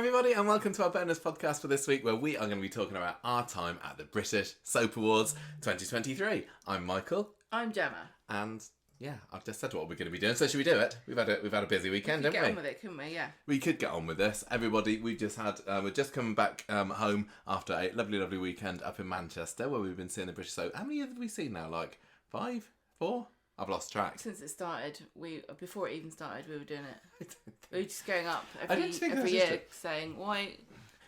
everybody, and welcome to our bonus podcast for this week, where we are going to be talking about our time at the British Soap Awards 2023. I'm Michael. I'm Gemma. And yeah, I've just said what we're going to be doing, so should we do it? We've had a busy weekend, we could haven't we? get on with it, couldn't we? Yeah. We could get on with this. Everybody, we've just come back home after a lovely weekend up in Manchester, where we've been seeing the British Soap. How many have we seen now? Like 5? 4? I've lost track. Since it started, before it even started, we were doing it. We were just going up every year year saying, why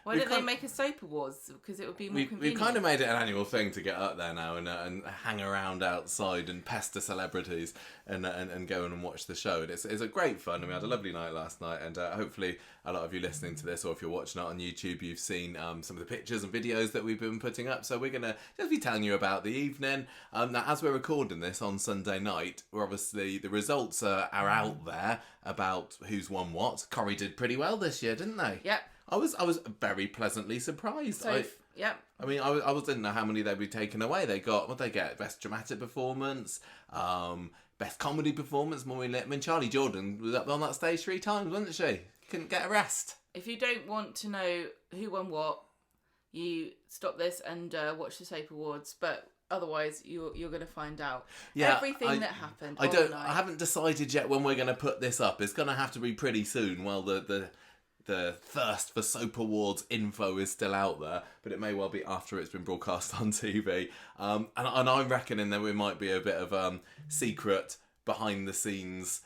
don't they make a soap awards? Because it would be more convenient. We've kind of made it an annual thing to get up there now and hang around outside and pester celebrities and go in and watch the show. And it's a great fun, and we had a lovely night last night, and hopefully a lot of you listening to this, or if you're watching it on YouTube, you've seen some of the pictures and videos that we've been putting up. So we're going to just be telling you about the evening. Now, as we're recording this on Sunday night, we're obviously, the results are out there about who's won what. Corrie did pretty well this year, didn't they? Yep. I was very pleasantly surprised. Yep. I mean, I didn't know how many they'd be taken away. They got, what they get? Best dramatic performance, best comedy performance, Maureen Lipman. Charlie Jordan was up on that stage 3 times, wasn't she? Couldn't get a rest. If you don't want to know who won what, you stop this and watch the Soap Awards. But otherwise, you're going to find out everything that happened. I haven't decided yet when we're going to put this up. It's going to have to be pretty soon. Well, the thirst for Soap Awards info is still out there, but it may well be after it's been broadcast on TV. And I'm reckoning there might be a bit of secret behind the scenes.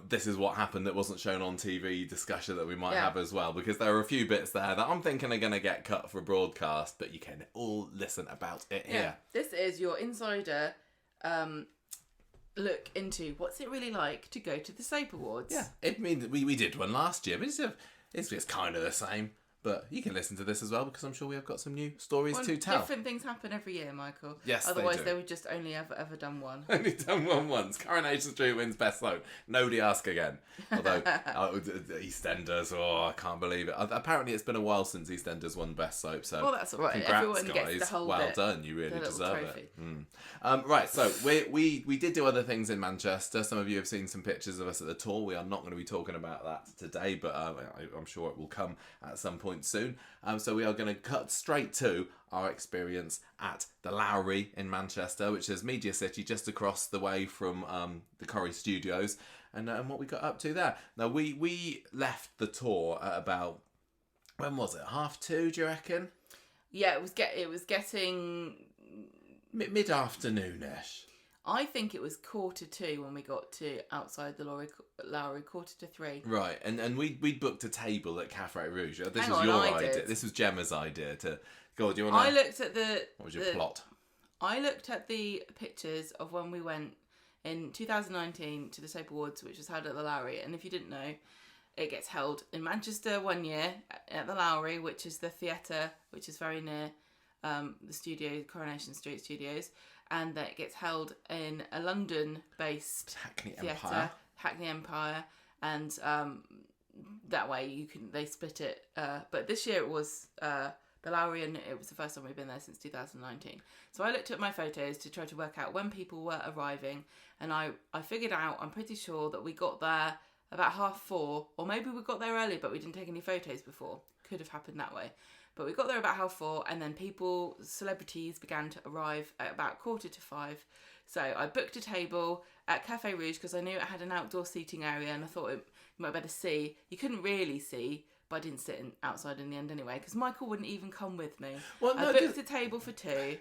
This is what happened that wasn't shown on TV discussion that we might have as well, because there are a few bits there that I'm thinking are going to get cut for broadcast, but you can all listen about it here. This is your insider look into what's it really like to go to the Soap Awards. Yeah, I mean, we did one last year, but it's just kind of the same. But you can listen to this as well, because I'm sure we have got some new stories to tell. Different things happen every year, Michaal. Yes, otherwise they would just only ever done one. Only done one once. Coronation Street wins Best Soap. Nobody ask again. Although EastEnders, I can't believe it. Apparently it's been a while since EastEnders won Best Soap. So that's all right. Congrats, everyone guys. Gets the whole well bit, done. You really deserve trophy. It. Right. So we did do other things in Manchester. Some of you have seen some pictures of us at the tour. We are not going to be talking about that today, but I'm sure it will come at some point soon. So we are going to cut straight to our experience at the Lowry in Manchester, which is Media City, just across the way from the Corrie studios, and what we got up to there. Now, we left the tour at about, when was it? 2:30, do you reckon? Yeah, it was getting mid-afternoon-ish. I think it was 2:45 when we got to outside the Lowry, 2:45. Right, and we booked a table at Cafe Rouge. This Hang was on, your I idea. did. This was Gemma's idea to go. Do you want to? I looked at What was your plot? I looked at the pictures of when we went in 2019 to the Soap Awards, which was held at the Lowry. And if you didn't know, it gets held in Manchester one year at the Lowry, which is the theatre, which is very near the studio, Coronation Street Studios. And that it gets held in a London-based theatre, Hackney Empire, and that way they split it. But this year it was the Lowry, and it was the first time we've been there since 2019. So I looked at my photos to try to work out when people were arriving, and I figured out, I'm pretty sure that we got there about 4:30, or maybe we got there early but we didn't take any photos before. Could have happened that way. But we got there about 4:30, and then celebrities began to arrive at about 4:45. So I booked a table at Cafe Rouge because I knew it had an outdoor seating area, and I thought it might be better see. You couldn't really see, but I didn't sit outside in the end anyway, because Michael wouldn't even come with me. Well, no, I booked a table for 2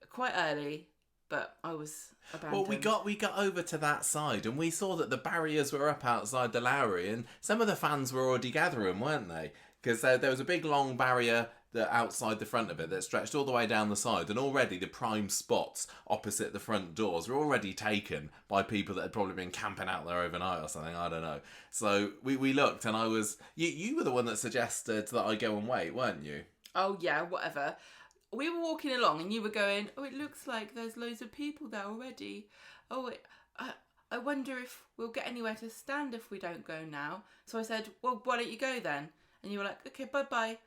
quite early, but I was abandoned. Well, we got over to that side, and we saw that the barriers were up outside the Lowry, and some of the fans were already gathering, weren't they? Because there was a big long barrier outside the front of it that stretched all the way down the side, and already the prime spots opposite the front doors were already taken by people that had probably been camping out there overnight or something, I don't know. So we looked, and you were the one that suggested that I go and wait, weren't you? Oh yeah, whatever. We were walking along and you were going, it looks like there's loads of people there already. I wonder if we'll get anywhere to stand if we don't go now. So I said, well, why don't you go then? And you were like, okay, bye-bye.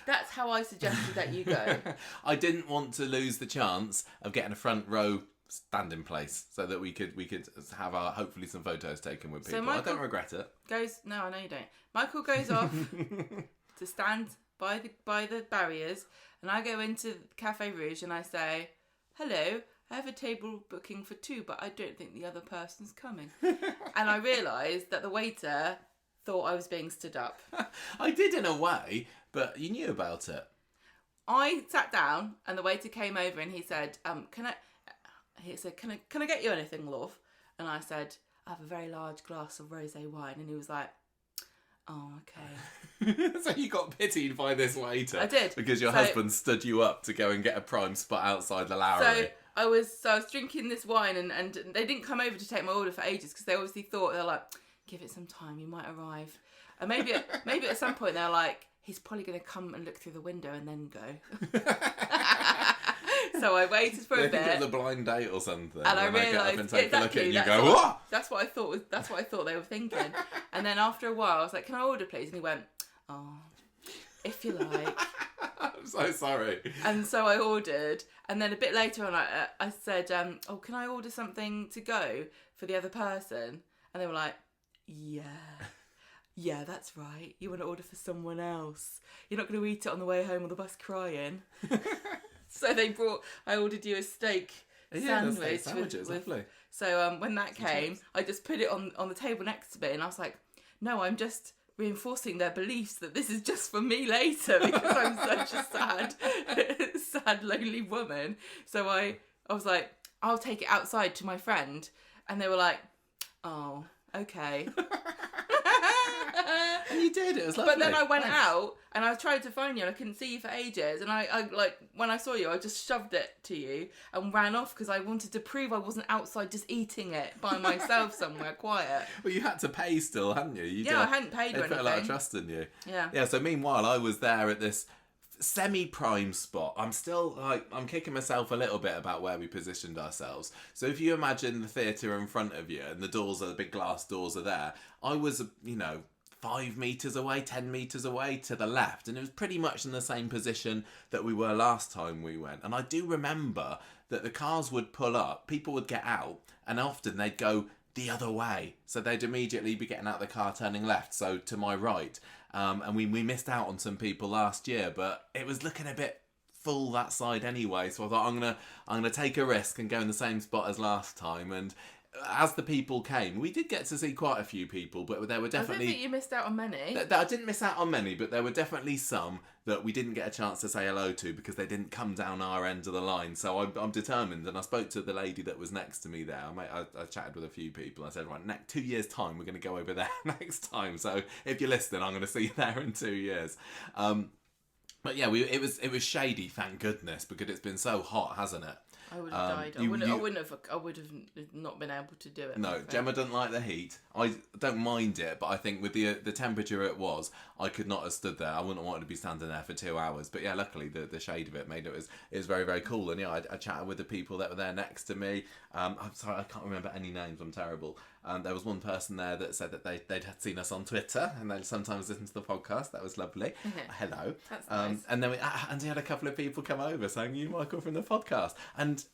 That's how I suggested that you go. I didn't want to lose the chance of getting a front row standing place so that we could have hopefully some photos taken with people. So Michael, I don't regret it. No, I know you don't. Michael goes off. to stand by the barriers, and I go into Cafe Rouge and I say, "Hello, I have a table booking for 2, but I don't think the other person's coming." And I realised that the waiter thought I was being stood up. I did in a way, but you knew about it. I sat down and the waiter came over and he said, can I get you anything, love? And I said, "I have a very large glass of rosé wine." And he was like, "Oh, okay." So you got pitied by this waiter. I did. Because your husband stood you up to go and get a prime spot outside the Lowry. So I was drinking this wine and they didn't come over to take my order for ages because they obviously thought, they're like, "Give it some time, he might arrive." And maybe at some point they're like, "He's probably going to come and look through the window and then go." So I waited for a bit. They think it was a blind date or something. And I realised, and take a look at it and you that's go, what- "What?" That's what I thought they were thinking. And then after a while I was like, "Can I order please?" And he went, "Oh, if you like." I'm so sorry. And so I ordered, and then a bit later on I said, "Oh, can I order something to go for the other person?" And they were like, Yeah, that's right. You want to order for someone else. You're not going to eat it on the way home on the bus crying." So I ordered you a steak sandwich. The steak sandwich is lovely. So when that came, I just put it on the table next to me, and I was like, "No, I'm just reinforcing their beliefs that this is just for me later because I'm such a sad, lonely woman." So I was like, "I'll take it outside to my friend," and they were like, "Oh, okay." And you did, it was lovely. But then I went out and I tried to phone you and I couldn't see you for ages, and I like, when I saw you I just shoved it to you and ran off because I wanted to prove I wasn't outside just eating it by myself somewhere quiet. Well, you had to pay still, hadn't you? I hadn't paid They or put anything. a lot of trust in you. Yeah. So meanwhile I was there at this semi-prime spot. I'm still I'm kicking myself a little bit about where we positioned ourselves. So if you imagine the theatre in front of you and the doors are, the big glass doors are there, I was 5 metres away, 10 metres away to the left, and it was pretty much in the same position that we were last time we went. And I do remember that the cars would pull up, people would get out, and often they'd go the other way, so they'd immediately be getting out of the car turning left, so to my right. And we missed out on some people last year, but it was looking a bit full that side anyway, so I thought I'm gonna take a risk and go in the same spot as last time. And as the people came, we did get to see quite a few people, but there were definitely... I don't think you missed out on many. I didn't miss out on many, but there were definitely some that we didn't get a chance to say hello to because they didn't come down our end of the line. So I'm determined, and I spoke to the lady that was next to me there. I chatted with a few people. I said, right, 2 years' time, we're going to go over there next time. So if you're listening, I'm going to see you there in 2 years. But yeah, it was shady, thank goodness, because it's been so hot, hasn't it? I would have died. I would have not been able to do it. No, Gemma doesn't like the heat. I don't mind it, but I think with the temperature it was, I could not have stood there. I wouldn't want to be standing there for 2 hours. But yeah, luckily the shade of it made it was very, very cool. And yeah, I chatted with the people that were there next to me. I'm sorry, I can't remember any names. I'm terrible. There was one person there that said that they'd had seen us on Twitter and they'd sometimes listen to the podcast. That was lovely. Hello. That's nice. And then we had a couple of people come over saying, "You, Michael, from the podcast." And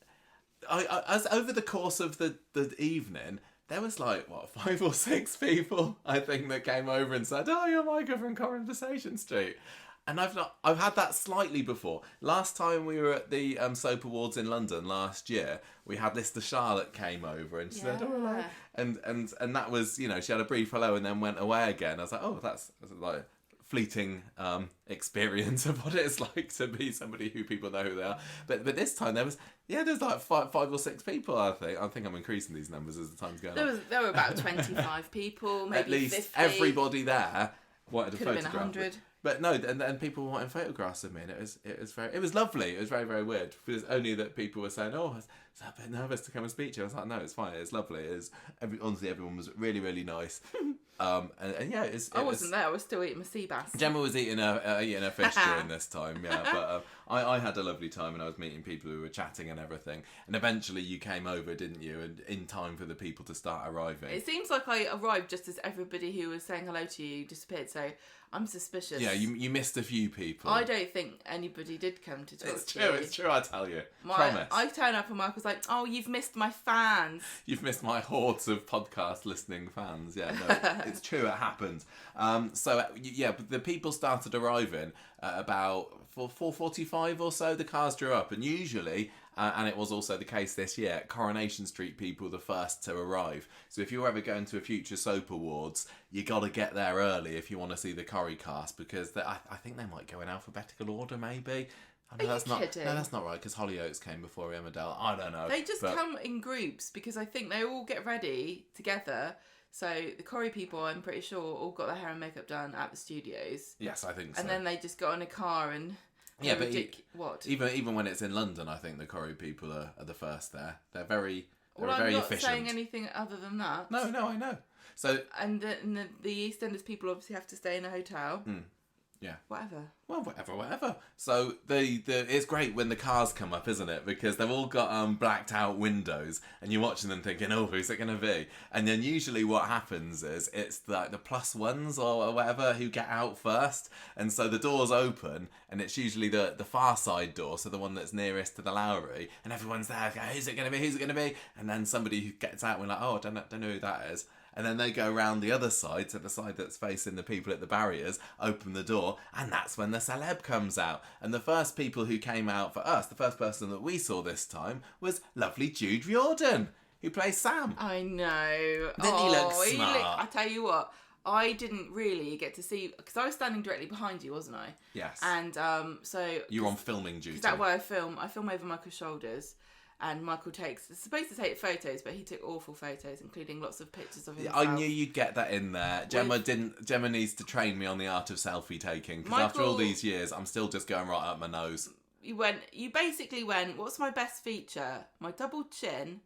as over the course of the evening, there was 5 or 6 people I think that came over and said, "Oh, you're Michael from Conversation Street." And I've had that slightly before. Last time we were at the Soap Awards in London last year, we had Lister Charlotte came over and she said, "Oh, hello," and that was, she had a brief hello and then went away again. I was like, "Oh, that's like fleeting experience of what it's like to be somebody who people know who they are." But this time there's like 5 or 6 people. I think I'm increasing these numbers as the time's going on. There were about 25 people, maybe at least 50. Everybody there wanted a Could have been photograph. 100. But no, and people were wanting photographs of me, and it was lovely. It was very, very weird. It was only that people were saying, "Oh, I was a bit nervous to come and speak to you." I was like, "No, it's fine. It's lovely." Honestly, everyone was really, really nice. And yeah, I wasn't there. I was still eating my sea bass. Gemma was eating a fish during this time, yeah. But I had a lovely time, and I was meeting people who were chatting and everything. And eventually, you came over, didn't you? And in time for the people to start arriving. It seems like I arrived just as everybody who was saying hello to you disappeared. So I'm suspicious. Yeah, you missed a few people. I don't think anybody did come to talk to you. It's true, I tell you. Promise. I turn up and Michael's like, "Oh, you've missed my fans." You've missed my hordes of podcast listening fans. Yeah, no, it's true. It happened. So yeah, the people started arriving at about 4:45 or so. The cars drew up, and usually. And it was also the case this year. Coronation Street people the first to arrive. So if you're ever going to a future soap awards, you got to get there early if you want to see the Corrie cast, because I think they might go in alphabetical order, maybe. Are you kidding? No, that's not right, because Hollyoaks came before Emmerdale. I don't know. They just come in groups, because I think they all get ready together. So the Corrie people, I'm pretty sure, all got their hair and makeup done at the studios. Yes, I think so. And then they just got in a car and... Yeah, but what? Even when it's in London, I think the Corrie people are the first there. They're very I'm very not efficient. saying anything other than that. No, I know. So and the EastEnders people obviously have to stay in a hotel. Yeah. Whatever. Well, whatever. So it's great when the cars come up, isn't it? Because they've all got blacked out windows, and you're watching them thinking, "Oh, who's it going to be?" And then usually what happens is it's like the plus ones or whatever who get out first, and so the doors open, and it's usually the far side door, so the one that's nearest to the Lowry, and everyone's there. Okay, who's it going to be? Who's it going to be? And then somebody who gets out, we're like, "Oh, I don't know who that is." And then they go around the other side, to the side that's facing the people at the barriers, open the door, and that's when the celeb comes out. And the first people who came out for us, the first person that we saw this time, was lovely Jude Riordan, who plays Sam. I know. Didn't he look smart? I tell you what, I didn't really get to see, because I was standing directly behind you, wasn't I? Yes. And so... You're on filming duty. Is that why I film over Michael's shoulders. And Michael is supposed to take photos, but he took awful photos, including lots of pictures of himself. I knew you'd get that in there. Gemma needs to train me on the art of selfie taking, because after all these years, I'm still just going right up my nose. You basically went, what's my best feature? My double chin,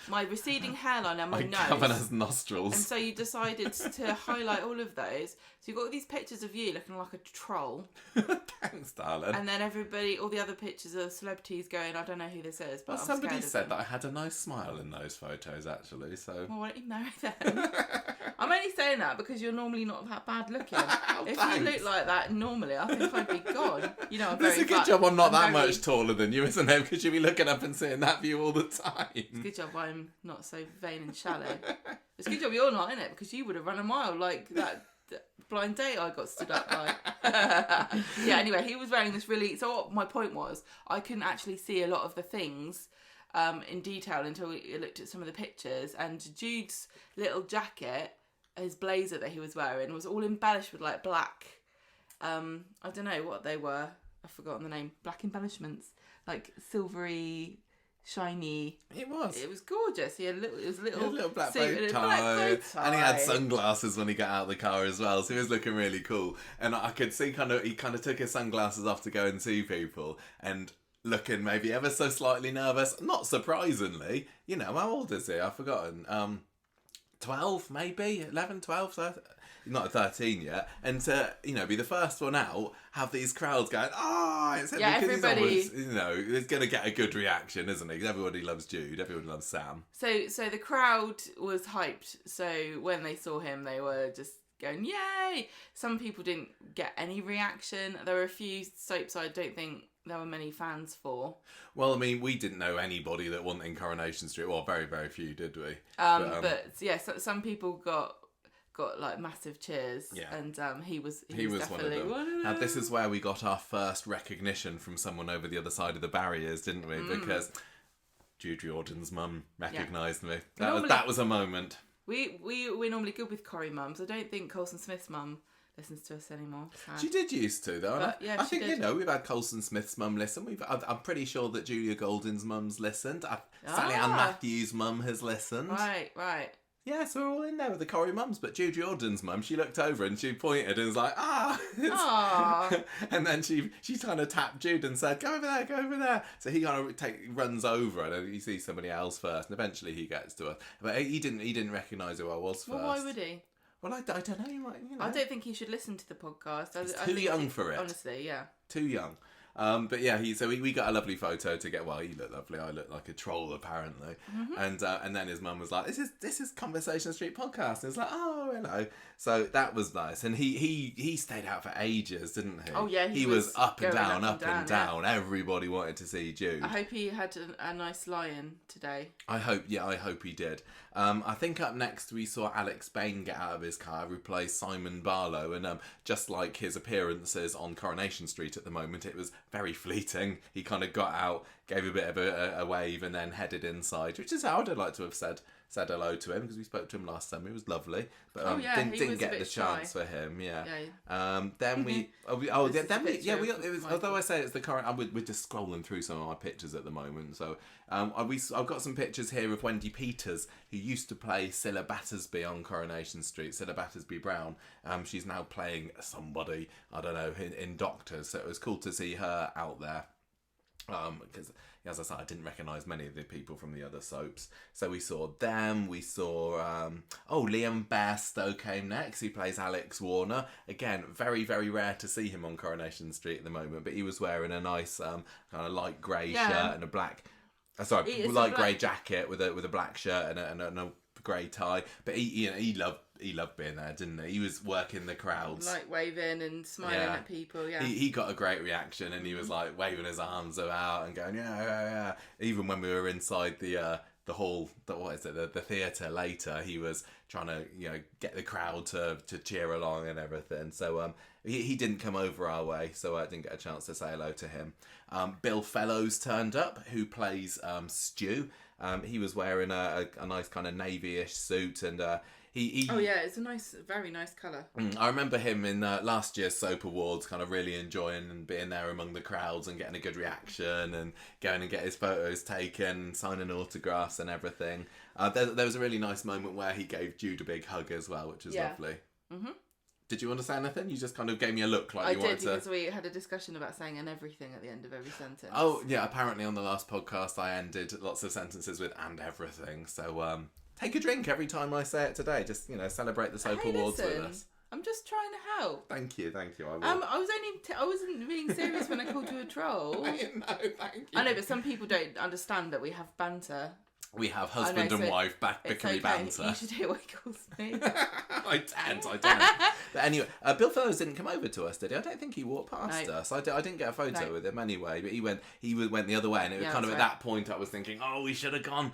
my receding hairline, and my nose. Cavernous nostrils. And so you decided to highlight all of those. So you've got all these pictures of you looking like a troll. Thanks, darling. And then all the other pictures of celebrities going, I don't know who this is, but I'm somebody scared of said them. that I had a nice smile in those photos, actually, so... Well, why don't you marry them? I'm only saying that because you're normally not that bad looking. If thanks. you look like that normally, I think I'd be gone. You know, It's a good job I'm not that much taller than you, isn't it? Because you'll be looking up and seeing that view all the time. It's a good job I'm not so vain and shallow. It's a good job you're not, innit? Because you would have run a mile like that blind date I got stood up by. Yeah, anyway, he was wearing this really... So what my point was, I couldn't actually see a lot of the things in detail until we looked at some of the pictures. And Jude's little jacket, his blazer that he was wearing, was all embellished with like black... I don't know what they were. I've forgotten the name. Black embellishments. Like silvery... shiny. It was gorgeous. He had a little black suit bow and tie, and he had sunglasses when he got out of the car as well, so he was looking really cool. And I could see he kind of took his sunglasses off to go and see people, and looking maybe ever so slightly nervous. Not surprisingly, how old is he? I've forgotten. 12 maybe, 11, 12, 13. Not 13 yet, and to be the first one out, have these crowds going, it's him, because everybody. He's always, he's gonna get a good reaction, isn't he? Everybody loves Jude, everybody loves Sam. So the crowd was hyped. So when they saw him, they were just going, yay! Some people didn't get any reaction. There were a few soaps I don't think there were many fans for. Well, I mean, we didn't know anybody that wasn't in Coronation Street. Well, very, very few, did we? But yeah, some people got like massive cheers. Yeah. And he was definitely one of them. Now, this is where we got our first recognition from someone over the other side of the barriers, didn't we? Because Jude Riordan's mum recognised me. That was a moment. We're normally good with Corrie mums. I don't think Colson Smith's mum listens to us anymore. She did used to, though. But, yeah, I think we've had Colson Smith's mum listen. I'm pretty sure that Julia Golding's mum's listened. Sally Ann Matthews' mum has listened. Right. Yeah, so we're all in there with the Corrie mums, but Jude Riordan's mum, she looked over and she pointed and was like, and then she kind of tapped Jude and said, go over there. So he kind of runs over and he sees somebody else first, and eventually he gets to her. But he didn't recognise who I was first. Well, why would he? Well, I don't know. You might, I don't think he should listen to the podcast. He's too young for it. Honestly, yeah. Too young. But yeah, we got a lovely photo to get. Well, he looked lovely. I looked like a troll apparently. Mm-hmm. And then his mum was like, "This is Conversation Street podcast." And it's like, "Oh, hello." So that was nice. And he stayed out for ages, didn't he? Oh yeah, he was up and down. Yeah. Everybody wanted to see Jude. I hope he had a nice lie-in today. I hope he did. I think up next we saw Alex Bain get out of his car, who plays Simon Barlow, and just like his appearances on Coronation Street at the moment, it was very fleeting. He kind of got out, gave a bit of a wave, and then headed inside, which is how I'd like to have said hello to him, because we spoke to him last time. He was lovely, but didn't get the chance for him. Then we although I say it's the current, we're just scrolling through some of my pictures at the moment. So I've got some pictures here of Wendy Peters, who used to play Cilla Battersby on Coronation Street, Cilla Battersby Brown. She's now playing somebody, I don't know, in Doctors. So it was cool to see her out there. Because, as I said, I didn't recognise many of the people from the other soaps. So we saw them. We saw Liam Bairstow came next. He plays Alex Warner. Again, very, very rare to see him on Coronation Street at the moment. But he was wearing a nice kind of light grey shirt and a black, light grey jacket with a black shirt and a grey tie. But he loved being there, didn't he? He was working the crowds, like waving and smiling at people. Yeah, he got a great reaction, and he was like waving his arms about and going yeah. Even when we were inside the hall, the theatre later, he was trying to get the crowd to cheer along and everything. So he didn't come over our way, so I didn't get a chance to say hello to him. Bill Fellows turned up, who plays Stu. He was wearing a nice kind of navy-ish suit, and it's a very nice colour. I remember him in last year's Soap Awards, kind of really enjoying and being there among the crowds and getting a good reaction and going and get his photos taken, signing autographs and everything. There was a really nice moment where he gave Jude a big hug as well, which was lovely. Mm-hmm. Did you want to say anything? You just kind of gave me a look like you wanted to... I did, because we had a discussion about saying "and everything" at the end of every sentence. Oh, yeah, apparently on the last podcast I ended lots of sentences with "and everything." So, take a drink every time I say it today. Just, celebrate the Soap Awards with us. I'm just trying to help. Thank you. I will. I wasn't being serious when I called you a troll. I know, thank you. I know, but some people don't understand that we have banter. We have husband and wife bickery banter. You should hear what he calls me. I don't. But anyway, Bill Fellows didn't come over to us, did he? I don't think he walked past us. I didn't get a photo with him anyway. But he went the other way, and it was kind of at that point I was thinking, oh, we should have gone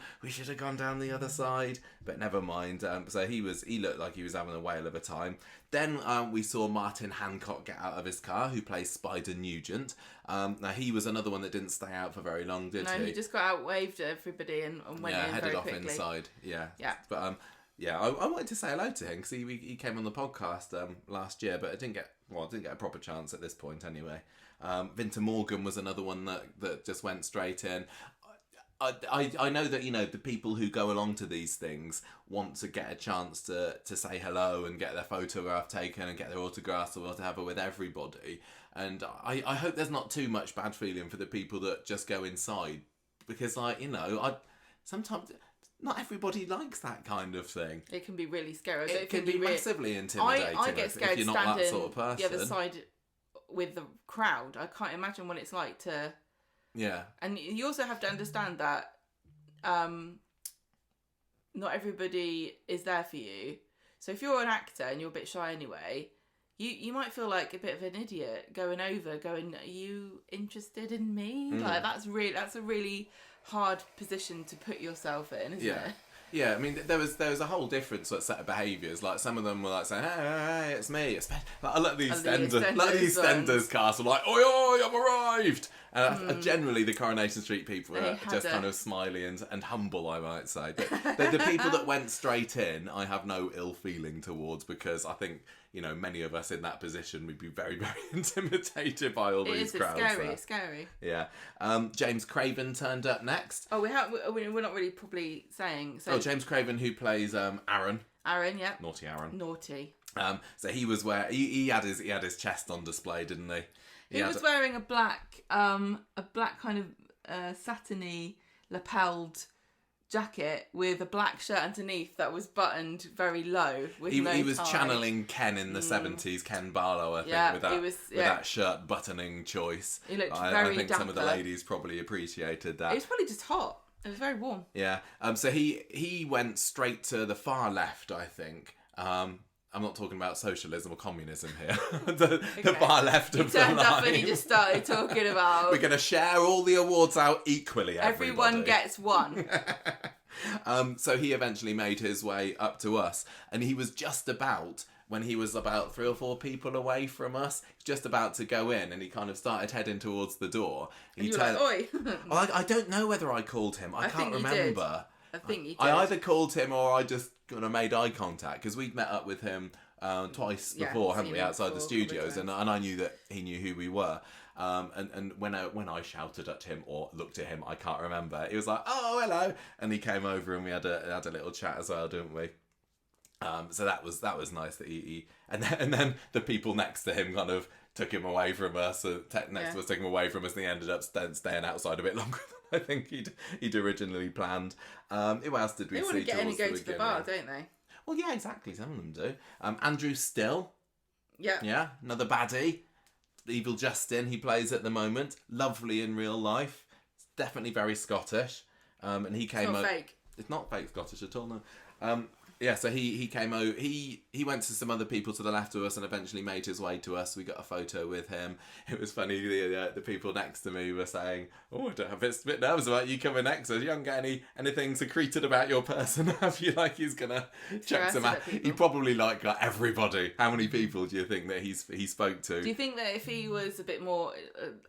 down the other side. But never mind. So he looked like he was having a whale of a time. Then we saw Martin Hancock get out of his car, who plays Spider Nugent. Now he was another one that didn't stay out for very long, did he? No, he just got out, waved at everybody, and went in headed very off quickly. Inside. Yeah. But I wanted to say hello to him because he came on the podcast last year, but I didn't get a proper chance at this point anyway. Vinter Morgan was another one that just went straight in. I know that the people who go along to these things want to get a chance to say hello and get their photograph taken and get their autographs or whatever with everybody, and I hope there's not too much bad feeling for the people that just go inside, because sometimes not everybody likes that kind of thing. It can be really scary. It can be massively intimidating. I get scared if you're not standing that sort of person. The other side with the crowd. I can't imagine what it's like to. Yeah. And you also have to understand that not everybody is there for you. So if you're an actor and you're a bit shy anyway, you might feel like a bit of an idiot going, are you interested in me? Like that's a really hard position to put yourself in, isn't it? Yeah, I mean, there was a whole different sort of set of behaviours. Like some of them were like saying, "Hey, it's me." I let these EastEnders cast were like, "Oi, I've arrived!" And generally, the Coronation Street people are just kind of smiley and humble, I might say. But the people that went straight in, I have no ill feeling towards, because I think many of us in that position would be very, very intimidated by all these crowds. It's scary. Yeah. James Craven turned up next. Oh, we're not really probably saying. So. Oh, James Craven, who plays Aaron. Aaron, yeah. Naughty Aaron. Naughty. So he was he had his chest on display, didn't he? He was wearing a black kind of satiny lapelled jacket with a black shirt underneath that was buttoned very low with no tie. He was channeling Ken in the 70s, Ken Barlow, I think, with that shirt buttoning choice. He looked very I think dapper. Some of the ladies probably appreciated that. It was probably just hot. It was very warm. Yeah. So he went straight to the far left, I think. I'm not talking about socialism or communism here. the far left of the line. He turned up and he just started talking about... We're going to share all the awards out equally, everybody. Everyone gets one. So he eventually made his way up to us, and he was just about, when he was about 3 or 4 people away from us, just about to go in, and he kind of started heading towards the door. And you were like, oi! I don't know whether I called him. I can't remember. I think you did. I either called him or I just kind of made eye contact, because we'd met up with him twice before, hadn't we, outside the studios, and I knew that he knew who we were. And when I shouted at him or looked at him, I can't remember. He was like, "Oh, hello," and he came over and we had a little chat as well, didn't we? So that was nice that he and then the people next to him kind of took him away from us. Next to us took him away from us, and he ended up staying outside a bit longer than I think he'd originally planned. Who else did we see? They want to get in and go to the bar, don't they? Well, yeah, exactly. Some of them do. Andrew Still. Yeah. Yeah, another baddie. Evil Justin, he plays at the moment. Lovely in real life. It's definitely very Scottish. And he came. It's not fake. It's not fake Scottish at all, no. Yeah, so he came over. He went to some other people to the left of us and eventually made his way to us. We got a photo with him. It was funny. The people next to me were saying, "Oh, I don't have a bit nervous about you coming next. You haven't got anything secreted about your person, have you? Like he's gonna check some out." He probably got everybody. How many people do you think that he spoke to? Do you think that if he was a bit more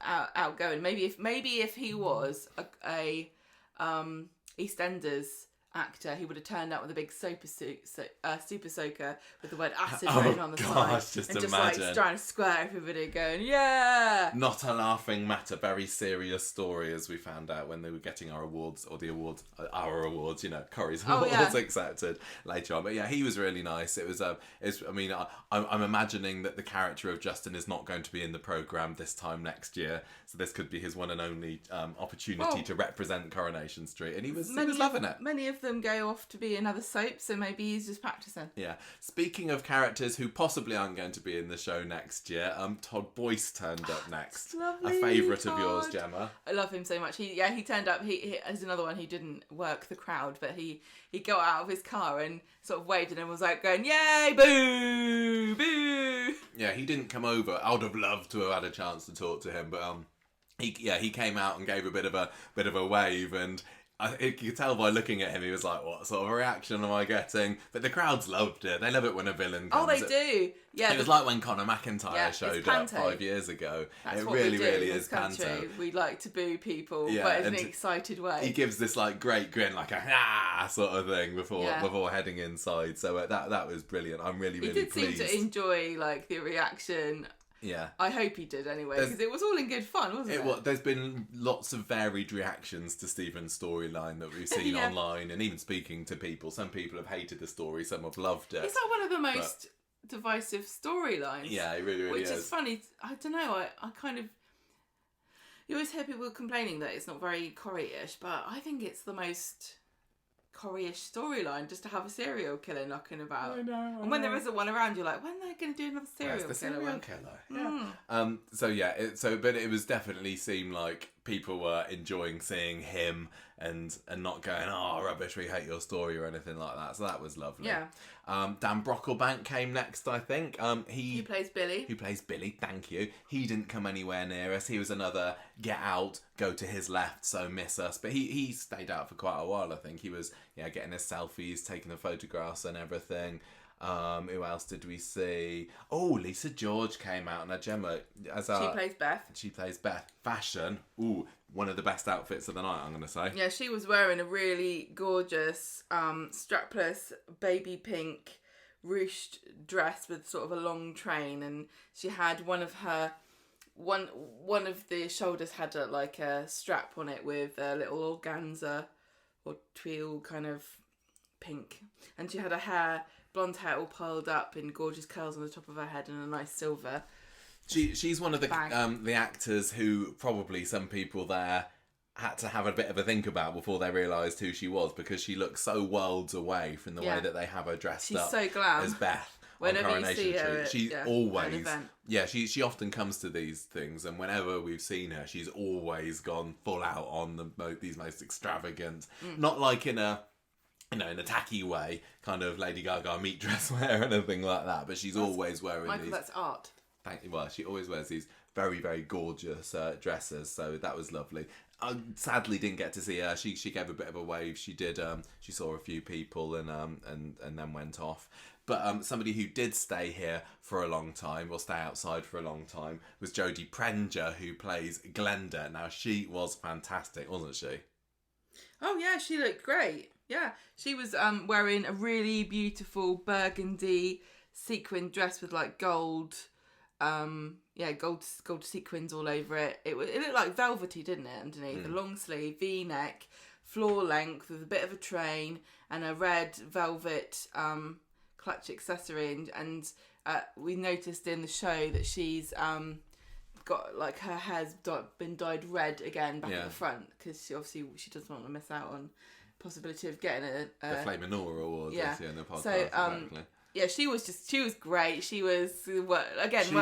outgoing, maybe if he was a EastEnders actor, he would have turned up with a big super soaker with the word acid written on the side, just and imagine. like trying to square everybody, going, "Yeah!" Not a laughing matter, very serious story, as we found out when they were getting our awards, you know, Corrie's awards accepted later on. But yeah, he was really nice. It was I'm imagining that the character of Justin is not going to be in the programme this time next year, so this could be his one and only opportunity to represent Coronation Street, and he was loving it. Many of them go off to be in other soaps, so maybe he's just practicing. Yeah. Speaking of characters who possibly aren't going to be in the show next year, Todd Boyce turned up next. Lovely, a favourite of yours, Gemma. I love him so much. He turned up. He as another one who didn't work the crowd, but he got out of his car and sort of waved and was like going, "Yay, boo, boo." Yeah, he didn't come over. I would have loved to have had a chance to talk to him, but he came out and gave a bit of a wave, and you could tell by looking at him, he was like, "What sort of a reaction am I getting?" But the crowds loved it. They love it when a villain comes. Oh, they do. Yeah. It was like when Conor McIntyre showed up 5 years ago. That's it what really, we do really in is this country. panto. We like to boo people, but in an excited way. He gives this like great grin, like a sort of thing before heading inside. So that was brilliant. I'm really pleased. He did seem to enjoy like the reaction. Yeah. I hope he did anyway, because it was all in good fun, wasn't it? There's been lots of varied reactions to Stephen's storyline that we've seen online, and even speaking to people. Some people have hated the story, some have loved it. It's like one of the most divisive storylines. Yeah, it really, really is. Which is funny. I don't know, I kind of... You always hear people complaining that it's not very Corrie-ish, but I think it's the most Corrie-ish storyline, just to have a serial killer knocking about. I know. And when there isn't one around, you're like, when are they going to do another serial killer? Yeah. But it was definitely seemed like people were enjoying seeing him and not going, "Oh, rubbish, we hate your story," or anything like that. So that was lovely. Yeah. Dan Brocklebank came next, I think. He plays Billy. Who plays Billy, thank you. He didn't come anywhere near us. He was another get out, go to his left, so miss us. But he stayed out for quite a while, I think. He was getting his selfies, taking the photographs and everything. Who else did we see? Oh, Lisa George came out. Now, Gemma, she plays Beth. She plays Beth. Fashion. Ooh, one of the best outfits of the night, I'm going to say. Yeah, she was wearing a really gorgeous, strapless, baby pink, ruched dress with sort of a long train, and she had one of the shoulders had a strap on it with a little organza or twill kind of pink, and she had her blonde hair all piled up in gorgeous curls on the top of her head and a nice silver. She's one of the actors who probably some people there had to have a bit of a think about before they realised who she was, because she looks so worlds away from the way that they have her dressed up. She's so glam. As Beth. Whenever on Coronation you see her, Street. She's always... she often comes to these things, and whenever we've seen her, she's always gone full out on these most extravagant... Not like in a tacky way, kind of Lady Gaga meat dress wear or anything like that, but she's always wearing Michael, that's art. Thank you. Well, she always wears these very, very gorgeous dresses. So that was lovely. I sadly didn't get to see her. She gave a bit of a wave. She did. She saw a few people and then went off. But somebody who did stay here for a long time, or stay outside for a long time, was Jodie Prenger, who plays Glenda. Now, she was fantastic, wasn't she? Oh, yeah, she looked great. Yeah, she was wearing a really beautiful burgundy sequin dress with like gold sequins all over it. It looked like velvety, didn't it, underneath? A long sleeve, V-neck, floor length with a bit of a train and a red velvet clutch accessory, and we noticed in the show that she's got like her hair's been dyed red again back at the front, because she doesn't want to miss out on possibility of getting the Flame and Aura Awards in the podcast. So yeah, she was great. She was working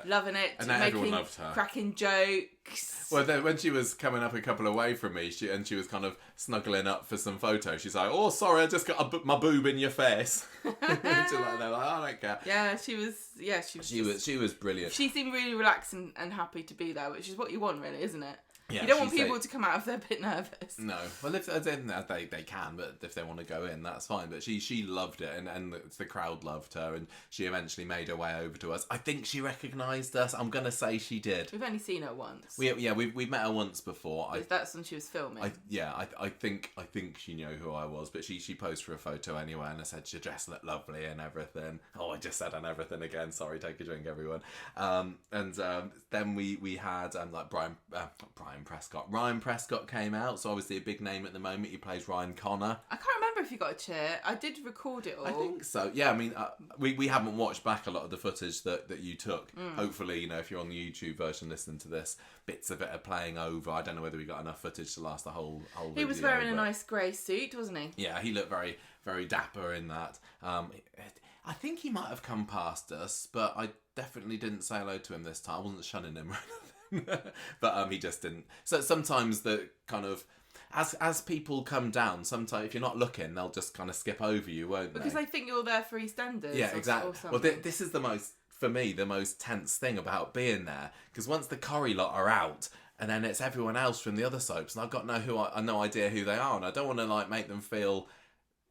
loving it, and everyone loved her, cracking jokes. Well, then when she was coming up a couple away from me, she was kind of snuggling up for some photos. She's like, "Oh, sorry, I just got my boob in your face." Like, they're like, "I don't care." Yeah, she was brilliant. She seemed really relaxed and happy to be there, which is what you want, really, isn't it? Yeah, you don't want people to come out if they're a bit nervous. No. Well, if they can, but if they want to go in, that's fine. But she loved it, and the crowd loved her, and she eventually made her way over to us. I think she recognised us. I'm going to say she did. We've only seen her once. We've met her once before. That's when she was filming. I think she knew who I was, but she posed for a photo anyway, and I said she dressed looked lovely and everything. Oh, I just said and everything again. Sorry, take a drink, everyone. Then we had like Ryan Prescott came out, so obviously a big name at the moment. He plays Ryan Connor. I can't remember if he got a cheer. I did record it all. I think so. Yeah, I mean, we haven't watched back a lot of the footage that you took. Hopefully, if you're on the YouTube version listening to this, bits of it are playing over. I don't know whether we got enough footage to last the whole video. He was wearing a nice grey suit, wasn't he? Yeah, he looked very, very dapper in that. I think he might have come past us, but I definitely didn't say hello to him this time. I wasn't shunning him or anything. But he just didn't. So sometimes the kind of as people come down, sometimes if you're not looking, they'll just kind of skip over you, won't they? Because they think you're there for EastEnders. Yeah, exactly. Well, this is the most tense thing about being there, because once the Corrie lot are out, and then it's everyone else from the other soaps, and I've got no idea who they are, and I don't want to like make them feel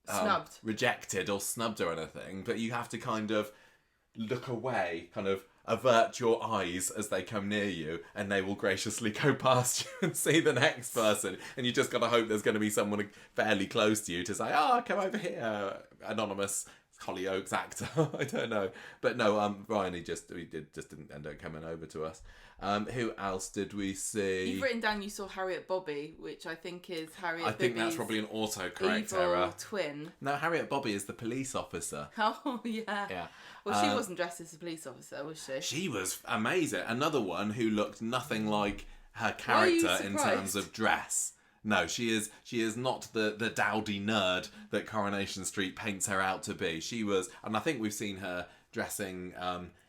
snubbed, rejected or snubbed or anything. But you have to kind of look away, kind of avert your eyes as they come near you, and they will graciously go past you and see the next person, and you just got to hope there's going to be someone fairly close to you to say, "Oh, come over here, anonymous Hollyoaks actor." I don't know, but no, Ryan he didn't end up coming over to us. Who else did we see? You've written down you saw Harriet Bobby, which I think is Harriet I think Bobby's that's probably an autocorrect evil error. twin. No, Harriet Bobby is the police officer. Oh, yeah. Yeah. Well, she wasn't dressed as a police officer, was she? She was amazing. Another one who looked nothing like her character in terms of dress. No, she is not the dowdy nerd that Coronation Street paints her out to be. She was, and I think we've seen her dressing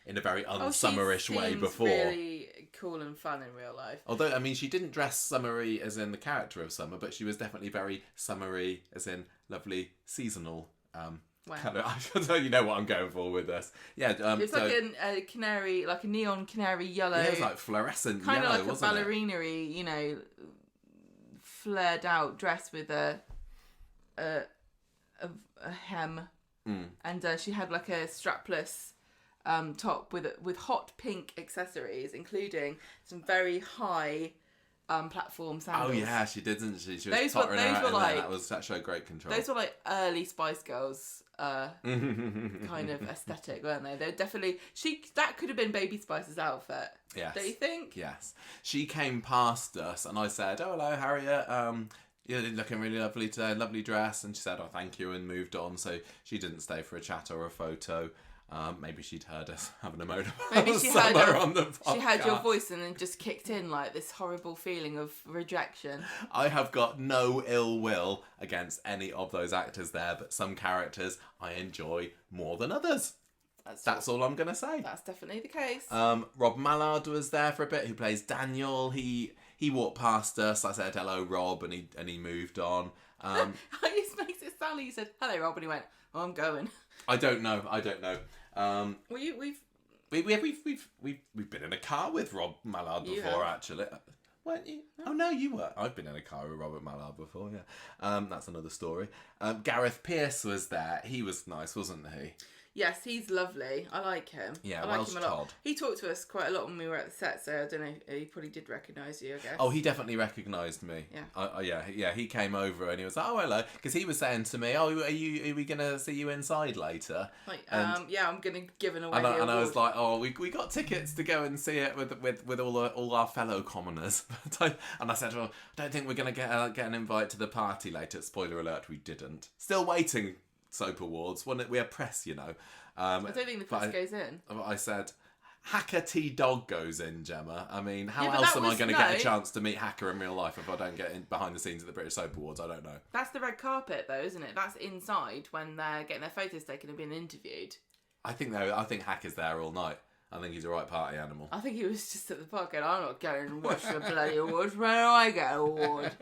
in a very unsummerish way before. Really cool and fun in real life. Although, I mean, she didn't dress summery as in the character of Summer, but she was definitely very summery as in lovely seasonal. Wow. Kind of, you know what I'm going for with this. Yeah, it's like a canary, like a neon canary yellow. Yeah, it was like fluorescent kind yellow, of like a ballerina-y, flared out dress with a hem, and she had like a strapless top with hot pink accessories, incling some very high platform sandals. Oh yeah, she did, didn't she? She was tottering out, and that was such a great control. Those were like early Spice Girls kind of aesthetic, weren't they? They're definitely that could have been Baby Spice's outfit. Yes. Don't you think? Yes. She came past us, and I said, "Oh, hello, Harriet. You're looking really lovely today. Lovely dress." And she said, "Oh, thank you," and moved on. So she didn't stay for a chat or a photo. Maybe she'd heard us having a moan about Maybe she heard your voice and then just kicked in like this horrible feeling of rejection. I have got no ill will against any of those actors there, but some characters I enjoy more than others. That's all I'm going to say. That's definitely the case. Rob Mallard was there for a bit, who plays Daniel. He walked past us. I said, "Hello, Rob," and he moved on. It makes it sound like you said, "Hello, Rob," and he went, "Oh, I'm going." I don't know. Well, We've been in a car with Rob Mallard You before, have. actually. Weren't you? Oh no, you were. I've been in a car with Robert Mallard before. Yeah, that's another story. Gareth Pearce was there. He was nice, wasn't he? Yes, he's lovely. I like him. Yeah, I like Welsh him a lot. Todd. He talked to us quite a lot when we were at the set, so I don't know. He probably did recognise you, I guess. Oh, he definitely recognised me. Yeah. Yeah. He came over and he was like, "Oh, hello," because he was saying to me, "Oh, are we gonna see you inside later?" Like, And- yeah, I'm gonna give away And the I was award. like, "Oh, we got tickets to go and see it with all our fellow commoners." And I said, "Well, I don't think we're gonna get an invite to the party later." Spoiler alert: we didn't. Still waiting. Soap Awards. We had press, you know. I don't think the press goes in. I said, Hacker T Dog goes in, Gemma. I mean, how Yeah, but else that am I was- going to no. get a chance to meet Hacker in real life if I don't get in behind the scenes at the British Soap Awards? I don't know. That's the red carpet, though, isn't it? That's inside when they're getting their photos taken and being interviewed. I think Hacker's there all night. I think he's a right party animal. I think he was just at the park and I'm not going and watch the bloody awards. Where do I get an award?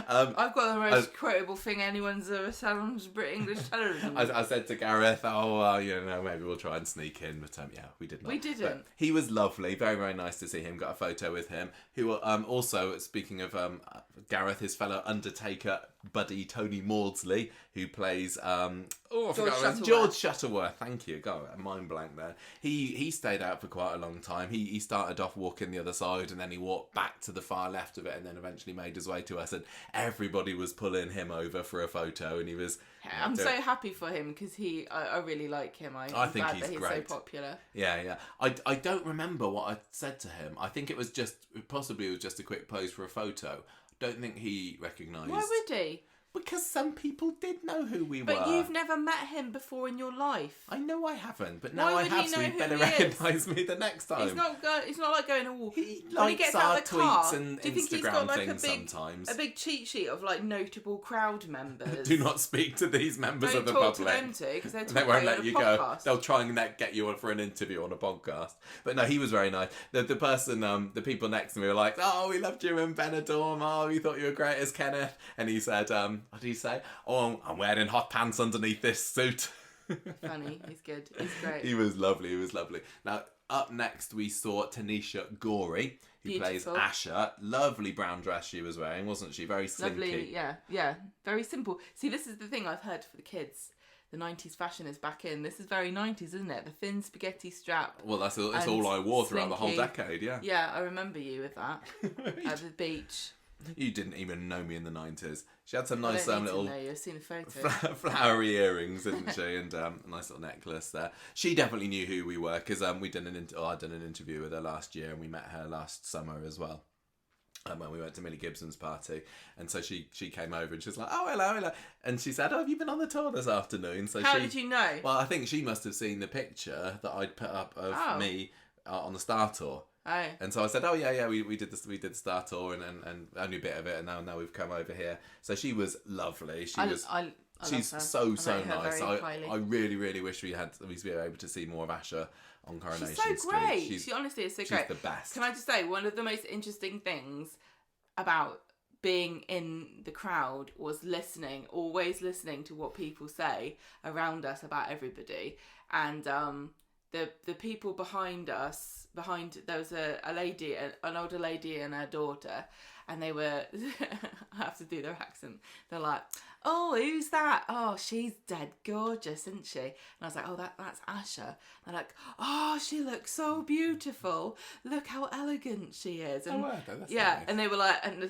I've got the most quotable thing anyone's ever said on British English television. I said to Gareth, maybe we'll try and sneak in, but yeah, we did not. We didn't. But he was lovely, very, very nice to see him. Got a photo with him. Who also, speaking of Gareth, his fellow Undertaker buddy Tony Maudsley, who plays George Shuttleworth. Thank you. God, a mind blank there. He stayed out for quite a long time. He started off walking the other side, and then he walked back to the far left of it, and then eventually made his way to us. And everybody was pulling him over for a photo, and he was. I'm so happy for him because I really like him. I'm I think glad he's that he's great. so popular. Yeah. I don't remember what I said to him. I think it was just a quick pose for a photo. Don't think he recognised. Why would he? Because some people did know who we were. But you've never met him before in your life. I know I haven't, but now Why I would he have, so know he who better he is? recognise me the next time. He's not like going. Oh, He when he likes gets our out of the car, tweets and do you think he's Instagram got like things sometimes. a big cheat sheet of like notable crowd members? Do not speak to these members Don't of the talk public. to them too, because they're They talking won't about let you you on a go. podcast. They'll try and get you on for an interview on a podcast. But no, he was very nice. The person, the people next to me were like, "Oh, we loved you in Benidorm. Oh, we thought you were great as Kenneth." And he said, "What did he say? Oh, I'm wearing hot pants underneath this suit." Funny, he's good. He's great. He was lovely. Now, up next, we saw Tanisha Corrie, who plays Beautiful. Asha. Lovely brown dress she was wearing, wasn't she? Very slinky. Lovely, yeah. Very simple. See, this is the thing I've heard for the kids. The 90s fashion is back in. This is very 90s, isn't it? The thin spaghetti strap. Well, that's and all I wore throughout the whole slinky. decade, yeah. Yeah, I remember you with that. At the beach. You didn't even know me in the 90s. She had some I nice don't need little to know you. I've seen a photo. flowery earrings, didn't she? And a nice little necklace there. She definitely knew who we were because I did an interview with her last year, and we met her last summer as well. When we went to Millie Gibson's party, and so she came over and she was like, "Oh, hello," and she said, "Oh, have you been on the tour this afternoon?" So How did you know? Well, I think she must have seen the picture that I'd put up of me on the Star Tour. Oh. And so I said, "Oh yeah, we did this. We did the Star Tour, and only a bit of it, and now we've come over here." So she was lovely. She's I so love her. I rate her nice. very highly. I really, really wish we were able to see more of Asha on Coronation She's so Street. great. She honestly is so she's great. the best. Can I just say, one of the most interesting things about being in the crowd was always listening to what people say around us about everybody. And the people behind us, there was a lady, an older lady and her daughter, and they were, I have to do their accent, they're like, "Oh, who's that? Oh, she's dead gorgeous, isn't she?" And I was like, "Oh, that's Asha." They're like, "Oh, she looks so beautiful. Look how elegant she is." And That's yeah, nice. and they were like, and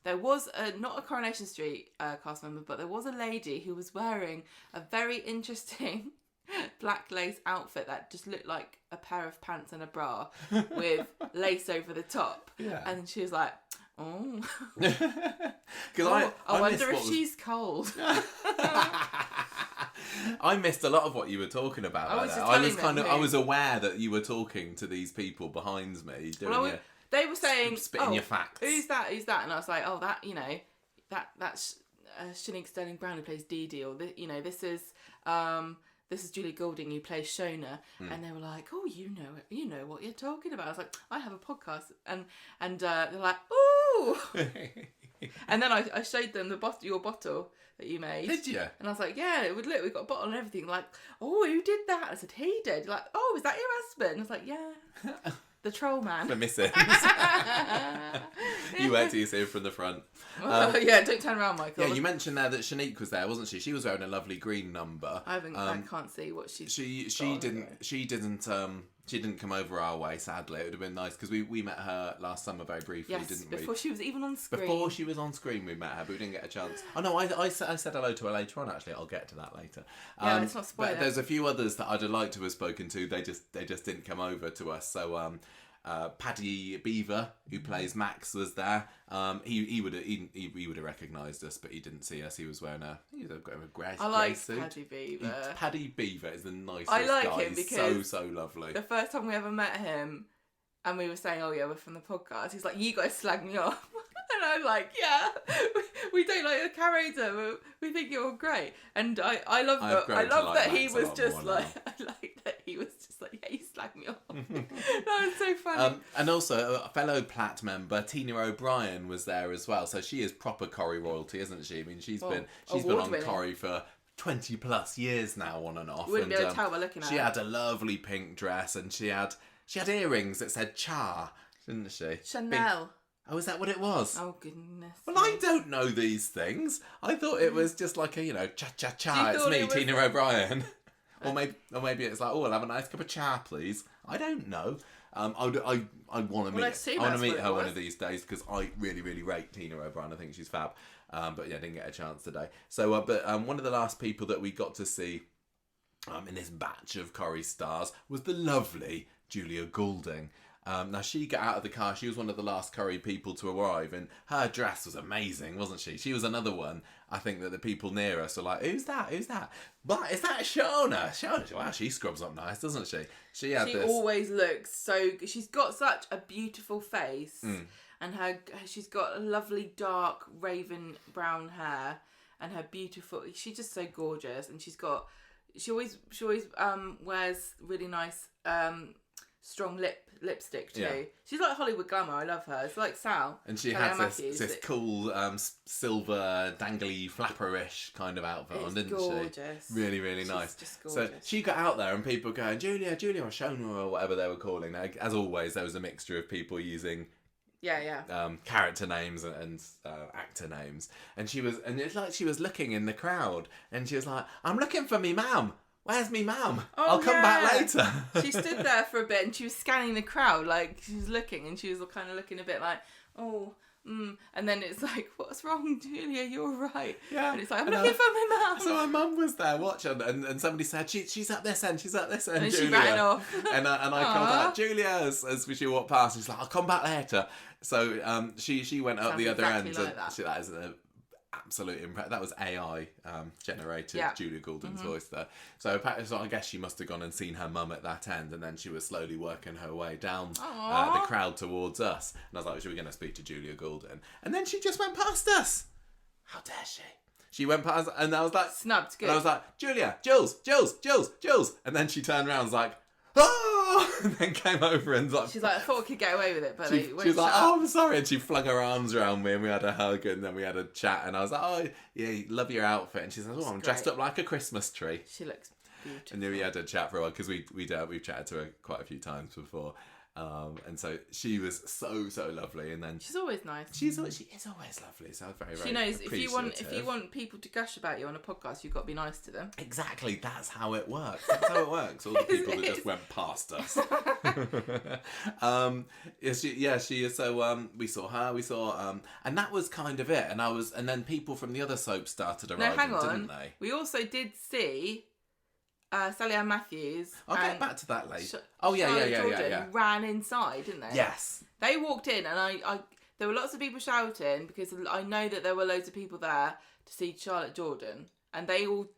there was not a Coronation Street cast member, but there was a lady who was wearing a very interesting black lace outfit that just looked like a pair of pants and a bra with lace over the top. Yeah. And she was like, "Oh, Because I wonder if she's cold." I missed a lot of what you were talking about. I was like just that. I telling was them I who- was aware that you were talking to these people behind me doing your They were saying, spitting your facts. Who's that? And I was like, "Oh, that's Shanique Sterling Brown who plays Dee Dee, or this is Julie Goulding who plays Shona." And they were like, "Oh, you know what you're talking about." I was like, "I have a podcast," and they're like, "Ooh." And then I showed them your bottle that you made. Did you? And I was like, yeah, it would look, we've got a bottle and everything. Like, oh, who did that? I said, he did. Like, oh, is that your husband? I was like, yeah. The troll man. The missus. You wait till you see him from the front. Yeah, don't turn around, Michael. Yeah, you mentioned there that Shanique was there, wasn't she? She was wearing a lovely green number. I can't see what she's. She didn't come over our way. Sadly, it would have been nice because we met her last summer very briefly, didn't we? Before she was even on screen. Before she was on screen, we met her, but we didn't get a chance. Oh no, I said hello to her later on. Actually, I'll get to that later. Yeah, it's not spoiler. There's a few others that I'd have liked to have spoken to. They just didn't come over to us. So Paddy Beaver, who plays Max, was there. He would have recognised us, but he didn't see us. He was wearing a grey suit. Paddy Beaver. Paddy Beaver is the nicest I like guy. him because He's so lovely. The first time we ever met him, and we were saying, "Oh yeah, we're from the podcast." He's like, "You guys slag me off," and I'm like, "Yeah, we don't like your character, but we think you're great." And I love that he was just like, "Yeah, you slag me off." That was so funny. And also a fellow Platt member, Tina O'Brien, was there as well. So she is proper Corrie royalty, isn't she? I mean, she's been on Corrie for 20 plus years now, on and off. Wouldn't be able to tell by looking at her. She had a lovely pink dress, and she had earrings that said Cha, didn't she? Chanel. Oh, is that what it was? Oh, goodness. Well, I don't know these things. I thought it was just like a, cha-cha-cha, it's me, Tina O'Brien. Or maybe it's like, oh, I'll have a nice cup of cha, please. I don't know. I want to meet her one of these days because I really, really rate Tina O'Brien. I think she's fab. But yeah, I didn't get a chance today. So, one of the last people that we got to see in this batch of Corrie stars was the lovely Julia Goulding. Now, she got out of the car. She was one of the last Corrie people to arrive, and her dress was amazing, wasn't she? She was another one, I think, that the people near us were like, who's that? But is that Shona? Shona, wow, she scrubs up nice, doesn't she? She always looks so good. She's got such a beautiful face, and she's got a lovely dark raven brown hair, and she's just so gorgeous, and she always wears really nice strong lipstick too. Yeah. She's like Hollywood glamour. I love her. It's like Sal. And she has this cool silver dangly flapperish kind of outfit on, didn't gorgeous. She? Really, really nice. Just gorgeous. So she got out there and people were going, Julia, or Shona, or whatever they were calling her. As always, there was a mixture of people using character names and actor names. And it's like she was looking in the crowd and she was like, I'm looking for me mum. Where's me mum? I'll come back later. She stood there for a bit and she was scanning the crowd, like she was looking, and she was kind of looking a bit like, and then it's like, what's wrong, Julia? You're right. Yeah. And it's like, I'm looking for my mum. So my mum was there watching, and somebody said, she's at this end, and Julia. She ran off. and I called out, Julia, as she walked past, and she's like, I'll come back later. So she went up the other end. Like that is an absolute impression. That was AI generated Julia Goulding's voice there. So I guess she must have gone and seen her mum at that end, and then she was slowly working her way down the crowd towards us. And I was like, "Should we going to speak to Julia Goulding?" And then she just went past us. How dare she? She went past, and I was like, snubbed. Good. And I was like, Julia, Jules. And then she turned around and was like, oh! And then came over and like... She's like, I thought I could get away with it, but she was like, oh, I'm sorry. And she flung her arms around me and we had a hug and then we had a chat. And I was like, oh, yeah, love your outfit. And she says, oh, I'm dressed up like a Christmas tree. She looks beautiful. And then we had a chat for a while because we've chatted to her quite a few times before. And so she was so lovely, and then she's always nice. She is always lovely. So very she knows if you want people to gush about you on a podcast, you've got to be nice to them. Exactly, that's how it works. All the people that just went past us. She is. So we saw her. And that was kind of it. And then people from the other soaps started arriving, didn't they? We also did see. Sally Ann Matthews. I'll get back to that later. Yeah. Ran inside, didn't they? Yes. They walked in, and there were lots of people shouting because I know that there were loads of people there to see Charlotte Jordan, and they all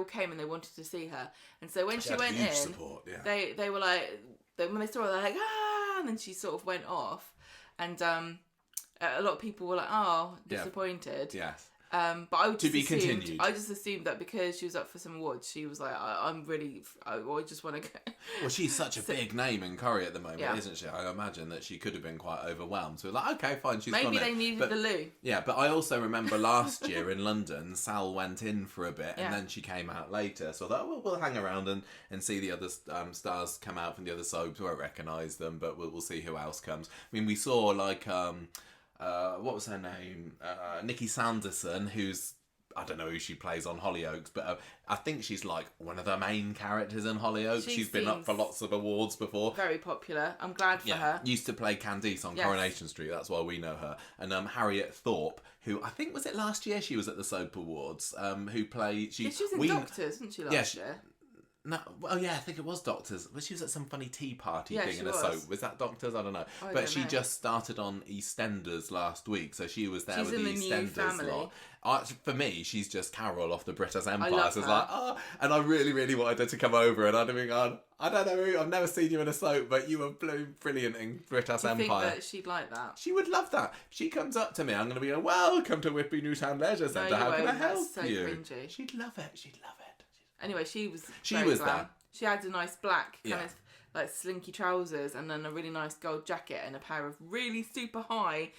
came and they wanted to see her. And so when she went in, support, yeah. they were like, when they saw her, they're like, ah, and then she sort of went off, and a lot of people were like, oh, disappointed. Yes. But I would To just be assumed, continued. I just assumed that because she was up for some awards, she was like, I just want to go. Well, she's such a big name in Corrie at the moment, Yeah. isn't she? I imagine that she could have been quite overwhelmed. So we're like, okay, fine, she's Maybe gone they in. needed But- the loo. Yeah, but I also remember last year in London, Sal went in for a bit, Yeah. and then she came out later. So I thought, well, we'll hang around and see the other stars come out from the other soaps. We won't recognise them, but we'll see who else comes. I mean, we saw like what was her name? Nikki Sanderson, who's, I don't know who she plays on Hollyoaks, but I think she's like one of the main characters in Hollyoaks. She She's been up seems for lots of awards before. Very popular. I'm glad for her. Used to play Candice on Yes. Coronation Street. That's why we know her. And Harriet Thorpe, who I think was it last year she was at the Soap Awards. Who played She was in Doctors, wasn't she, last year? No, well, yeah, I think it was Doctors. But she was at some funny tea party Yeah, thing she in a was. soap. Was that Doctors? I don't know. I But don't she know. just started on EastEnders last week, so she was there She's with in the the new EastEnders family. lot. For me, she's just Carol off the British Empire. love So it's her. like, and I really, really wanted her to come over, and I'd have been gone, I don't know, I've never seen you in a soap, but you were brilliant in British Do you think Empire. that she'd like that? She would love that. She comes up to me, I'm going to be like, welcome to Whitby Newtown Leisure Centre. you How can I won't. help That's so you? cringy. She'd love it. She'd love it. Anyway, she was She very was glam. there. She had a nice black kind Yeah. of like slinky trousers and then a really nice gold jacket and a pair of really super high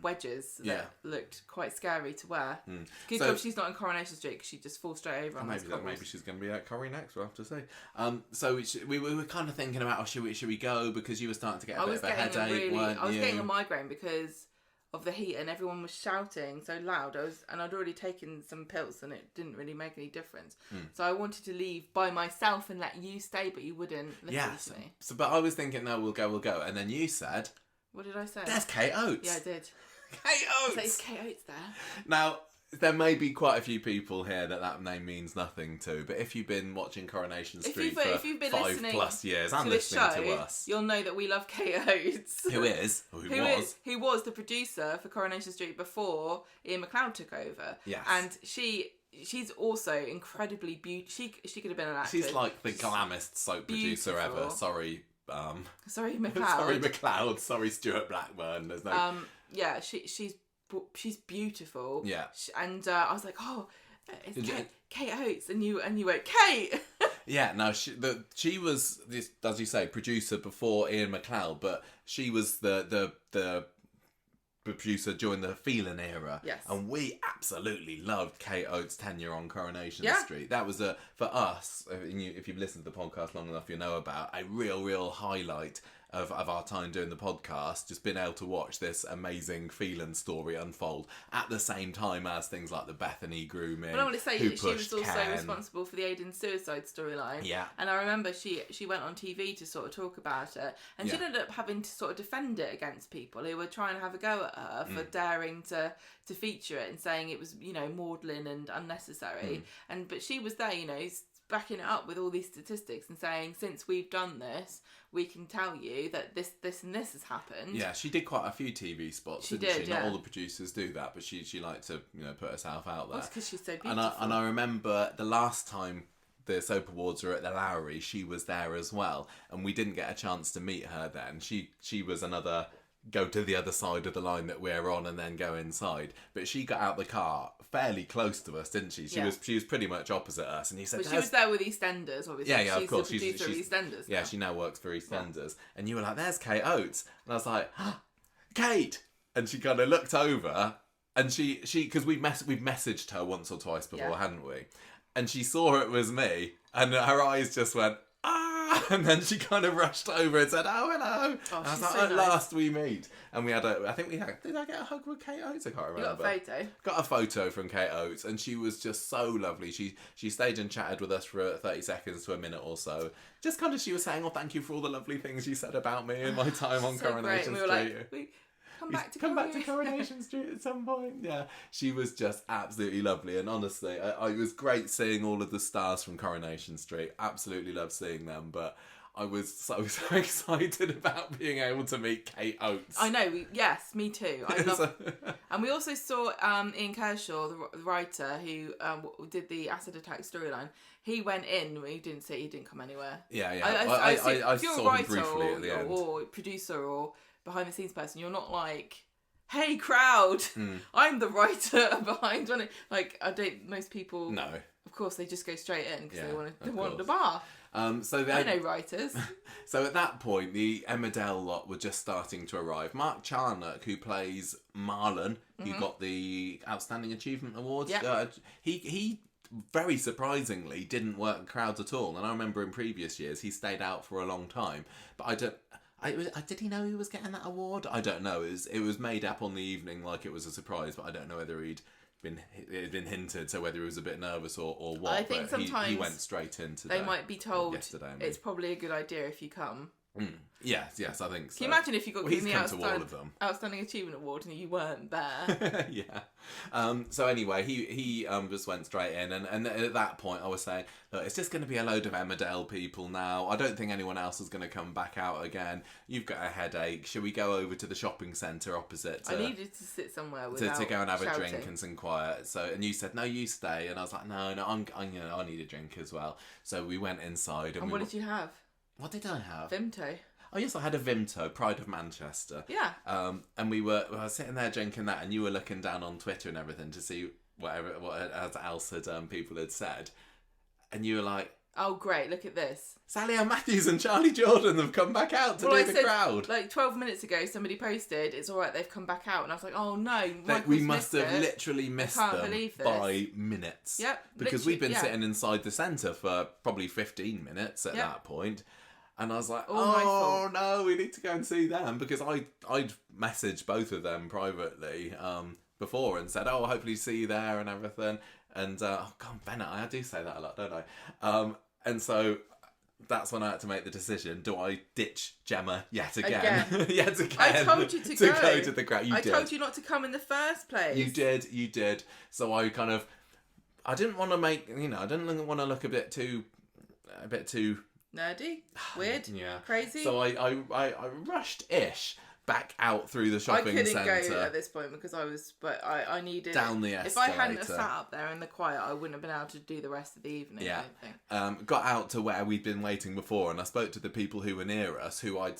wedges that Yeah. looked quite scary to wear. Good So- job she's not in Coronation Street because she'd just fall straight over on those cobbles. Maybe she's going to be at Corrie next. We'll have to see. So we were kind of thinking about, should we go, because you were starting to get a bit of a headache, weren't I was you? getting a migraine because of the heat and everyone was shouting so loud. I'd already taken some pills and it didn't really make any difference. So I wanted to leave by myself and let you stay, but you wouldn't listen to me. So, but I was thinking, no, we'll go. And then you said, What did I say? there's Kate Oates. Yeah, I did. Kate So Oates. is Kate Oates there? Now, there may be quite a few people here that name means nothing to, but if you've been watching Coronation Street If you've been for listening 5+ years and to this listening show, to us, you'll know that we love Kate Oates. who Who was the producer for Coronation Street before Ian McLeod took over. Yes. And she's also incredibly beautiful. She could have been an actress. she's like the glammest soap producer ever. beautiful. Sorry, Sorry, McLeod. sorry McLeod. Sorry, Stuart Blackburn. There's no. Yeah, she's beautiful. Yeah. And I was like, oh, it's Did you- Kate Oates, and you went, Kate. Yeah, no, she was, as you say, producer before Ian McLeod, but she was the producer during the Phelan era. Yes. And we absolutely loved Kate Oates' tenure on Coronation Yeah. Street. That was, for us, if you've listened to the podcast long enough, you know about a real highlight of our time doing the podcast, just being able to watch this amazing Phelan story unfold at the same time as things like the Bethany grooming. Well, I want to say Who that she was Pushed also Ken. responsible for the Aiden suicide storyline. Yeah. And I remember she went on TV to sort of talk about it, and she Yeah. ended up having to sort of defend it against people who were trying to have a go at her for daring to feature it and saying it was, maudlin and unnecessary. But she was there, backing it up with all these statistics and saying, since we've done this, we can tell you that this and this has happened. Yeah, she did quite a few TV spots, She didn't did, she? Not yeah. all the producers do that, but she liked to, put herself out there. That's because she's so beautiful. And I remember the last time the Soap Awards were at the Lowry, she was there as well, and we didn't get a chance to meet her then. She was another go to the other side of the line that we're on and then go inside. But she got out the car fairly close to us, didn't she? She was pretty much opposite us, and you said, But she was there with EastEnders, obviously. Yeah, She's of course. the producer of EastEnders. Yeah, now. she now works for EastEnders. And you were like, there's Kate Oates. And I was like, Kate! And she kind of looked over, and she because we've messaged her once or twice before, Yeah. hadn't we? And she saw it was me, and her eyes just went, and then she kind of rushed over and said, oh, hello. Oh, and I was she's like, so at nice. last we meet. And we had did I get a hug with Kate Oates? I can't You remember. got a photo. Got a photo from Kate Oates, and she was just so lovely. She stayed and chatted with us for 30 seconds to a minute or so. Just kind of, she was saying, "Oh, thank you for all the lovely things you said about me and my time on So great. Coronation And we were Street." like, come back to Coronation Street at some point. Yeah, she was just absolutely lovely, and honestly, it was great seeing all of the stars from Coronation Street. Absolutely loved seeing them, but I was so excited about being able to meet Kate Oates. I know. Yes, me too. I love. And we also saw Ian Kershaw, the writer who did the acid attack storyline. He went in. He didn't come anywhere. Yeah. I I if you're saw a him writer briefly at the end. or producer or behind the scenes person, you're not like hey crowd, I'm the writer behind one. Like, most people, No. of course, they just go straight in because Yeah, they want the bar. So I know writers. So at that point, the Emmerdale lot were just starting to arrive. Mark Charnock, who plays Marlon, who got the Outstanding Achievement Award, he very surprisingly didn't work crowds at all. And I remember in previous years he stayed out for a long time. But did he know he was getting that award? I don't know. It was made up on the evening like it was a surprise, but I don't know whether it had been hinted, so whether he was a bit nervous or what. I think sometimes he went straight into. They might be told yesterday. It's probably a good idea if you come. Yes, I think so. Can you imagine if you got given the Outstanding Achievement Award and you weren't there? Yeah. So anyway, he just went straight in, and at that point I was saying, look, it's just going to be a load of Emmerdale people now. I don't think anyone else is going to come back out again. You've got a headache. Should we go over to the shopping centre opposite? I needed to sit somewhere without to go and have shouting. a drink and some quiet. So, and you said, no, you stay, and I was like, no, I need a drink as well. So we went inside, and what did you have? What did I have? Vimto. Oh yes, I had a Vimto, Pride of Manchester. Yeah. And I was sitting there drinking that, and you were looking down on Twitter and everything to see what else had people had said, and you were like, "Oh great, look at this! Sally Ann Matthews and Charlie Jordan have come back out to do the crowd." Like 12 minutes ago, somebody posted, "It's all right, they've come back out," and I was like, "Oh no, we must have literally missed them by minutes." Yep. Because we've been sitting inside the centre for probably 15 minutes at that point. And I was like, oh no, we need to go and see them, because I'd messaged both of them privately before and said, oh, hopefully see you there and everything. And oh God, Bennett, I do say that a lot, don't I? And so that's when I had to make the decision: do I ditch Gemma yet again? Yet again. I told you to go to the crowd. I told you not to come in the first place. You did. So I didn't want to make, I didn't want to look a bit too nerdy, weird, crazy. So I rushed-ish back out through the shopping centre. I couldn't go at this point because I needed down the escalator. If I hadn't have sat up there in the quiet, I wouldn't have been able to do the rest of the evening. Yeah. I don't think. Got out to where we'd been waiting before, and I spoke to the people who were near us, who I'd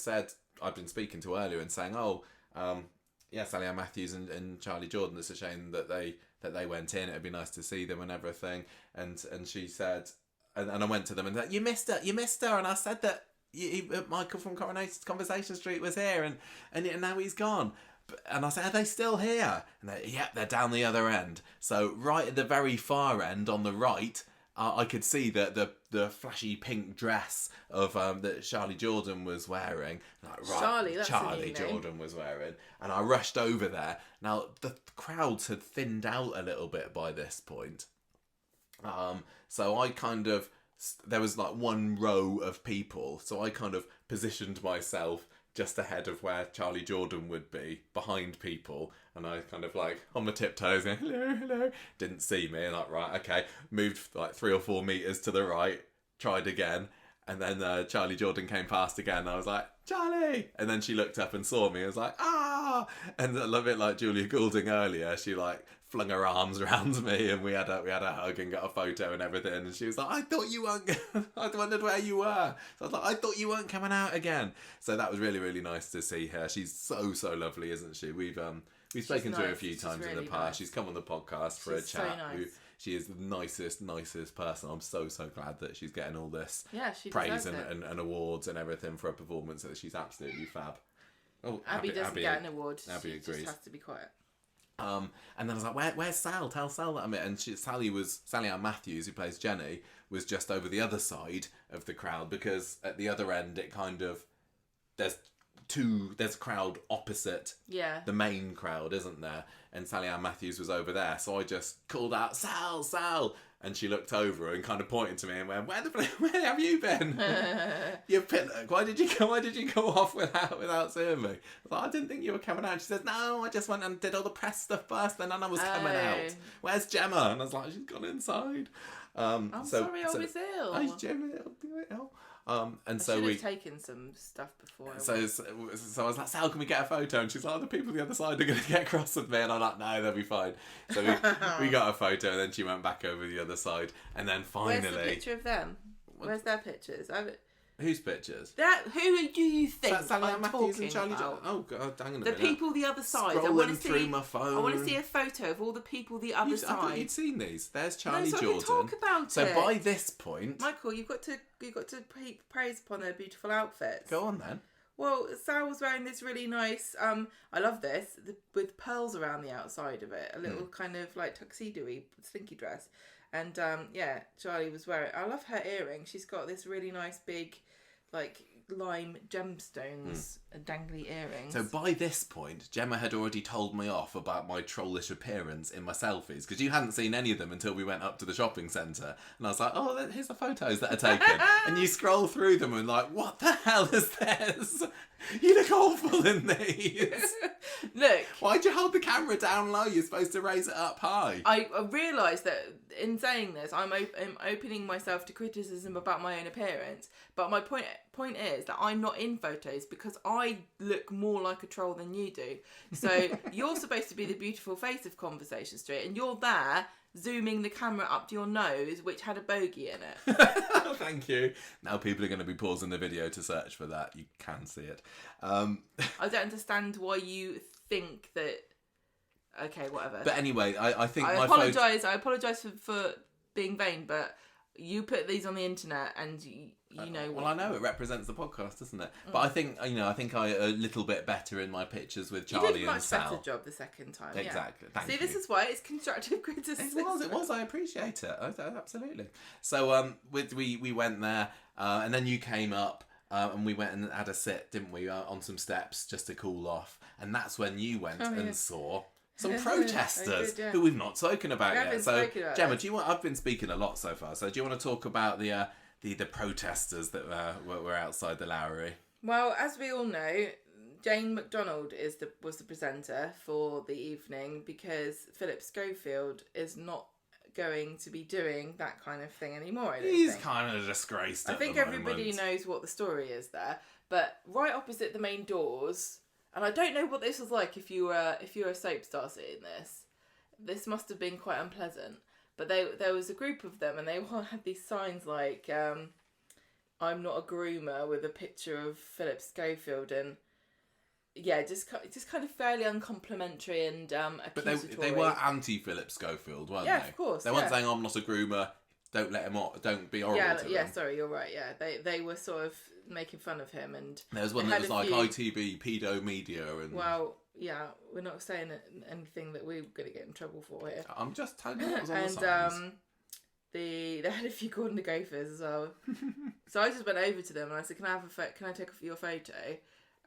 been speaking to earlier, and saying, Sally Ann Matthews and Charlie Jordan. It's a shame that they went in. It'd be nice to see them and everything. And she said. And I went to them and said, you missed her. And I said that Michael from Conversation Street was here, and now he's gone. And I said, are they still here? And they're down the other end. So right at the very far end on the right, I could see the flashy pink dress of that Charlie Jordan was wearing. Charlie Jordan was wearing. And I rushed over there. Now, the crowds had thinned out a little bit by this point. So I there was like one row of people, so I kind of positioned myself just ahead of where Charlie Jordan would be, behind people, and I kind of like on my tiptoes going, hello, didn't see me, and like, right, okay, moved like 3 or 4 meters to the right, tried again, and then Charlie Jordan came past again, and I was like, Charlie! And then she looked up and saw me, and was like, ah! And a little bit like Julia Goulding earlier, she like flung her arms around me, and we had a hug and got a photo and everything, and she was like, I thought you weren't I wondered where you were. So I was like, I thought you weren't coming out again. So that was really, really nice to see her. She's so lovely, isn't she? We've spoken to her a few times in the past. Nice. She's come on the podcast for a chat. So nice. She is the nicest person. I'm so glad that she's getting all this praise and awards and everything for her performance. She's absolutely fab. Oh, Abby doesn't get an award. Abby agrees. Just has to be quiet. And then I was like, where's Sal? Tell Sal that I'm in. And Sally Ann Matthews, who plays Jenny, was just over the other side of the crowd, because at the other end it kind of there's a crowd opposite the main crowd, isn't there? And Sally Ann Matthews was over there, so I just called out, Sal, and she looked over and kind of pointed to me and went, where have you been? You pillock, why did you go off without seeing me? I was like, I didn't think you were coming out. She says, no, I just went and did all the press stuff first, then I was coming out. Where's Gemma? And I was like, she's gone inside. I'm sorry, I was ill. Oh, Gemma ill. And so we taken some stuff before. So I was like, Sal, can we get a photo? And she's like, the people on the other side are going to get cross with me. And I'm like, no, they'll be fine. So we got a photo, and then she went back over the other side. And then finally... Where's the picture of them? Where's their pictures? Whose pictures? Who do you think Sally I'm Matthews talking and Charlie about? Oh God, hang on a The minute. people the other side. I Scrolling want to through see. my phone. I want to see a photo of all the people the other I thought side. you'd seen these. There's Charlie so I Jordan. can talk about so it. by this point, Michael, you've got to praise upon their beautiful outfits. go on then. Well, Sal was wearing this really nice. I love this with pearls around the outside of it. A little kind of like tuxedo-y slinky dress, and Charlie was wearing. I love her earring. She's got this really nice big, like lime gemstones and dangly earrings. So by this point, Gemma had already told me off about my trollish appearance in my selfies, because you hadn't seen any of them until we went up to the shopping centre. And I was like, oh, here's the photos that are taken. And you scroll through them and like, what the hell is this? You look awful in these. Look. Why'd you hold the camera down low? You're supposed to raise it up high. I realised that in saying this, I'm opening myself to criticism about my own appearance. But my point is that I'm not in photos because I look more like a troll than you do. So you're supposed to be the beautiful face of Conversation Street, and you're there zooming the camera up to your nose, which had a bogey in it. Thank you. Now people are going to be pausing the video to search for that. You can see it. I don't understand why you think that. Okay, whatever. But anyway, I think I apologise. I apologise for being vain, but you put these on the internet, and you know. Well, I know it represents the podcast, doesn't it? But I think I a little bit better in my pictures with Charlie and Sal. You did a much better job the second time. Exactly. Yeah. Thank See, you. this is why it's constructive criticism. It was. I appreciate it. Absolutely. So we went there, and then you came up. And we went and had a sit, didn't we, on some steps just to cool off. And that's when you went and saw some protesters who we've not spoken about yet. So, Gemma, I've been speaking a lot so far. So, do you want to talk about the protesters that were outside the Lowry? Well, as we all know, Jane McDonald was the presenter for the evening because Philip Schofield is not going to be doing that kind of thing anymore. He's kind of disgraced. I think everybody knows what the story is there, but right opposite the main doors, and I don't know what this was like if you were a soap star seeing this. This must have been quite unpleasant. But there was a group of them, and they all had these signs like "I'm not a groomer" with a picture of Philip Schofield, and yeah, just kind of fairly uncomplimentary and accusatory. But they were anti-Philip Schofield, weren't they? Yeah, of course. They weren't saying, I'm not a groomer, don't let him on, don't be horrible to him. Yeah, sorry, you're right, yeah. They were sort of making fun of him, and there was one that was like ITV, pedo media, and... Well, yeah, we're not saying anything that we're going to get in trouble for here. I'm just telling you what was on the signs. They had a few Gordon the Gophers as well. So I just went over to them and I said, can I take your photo?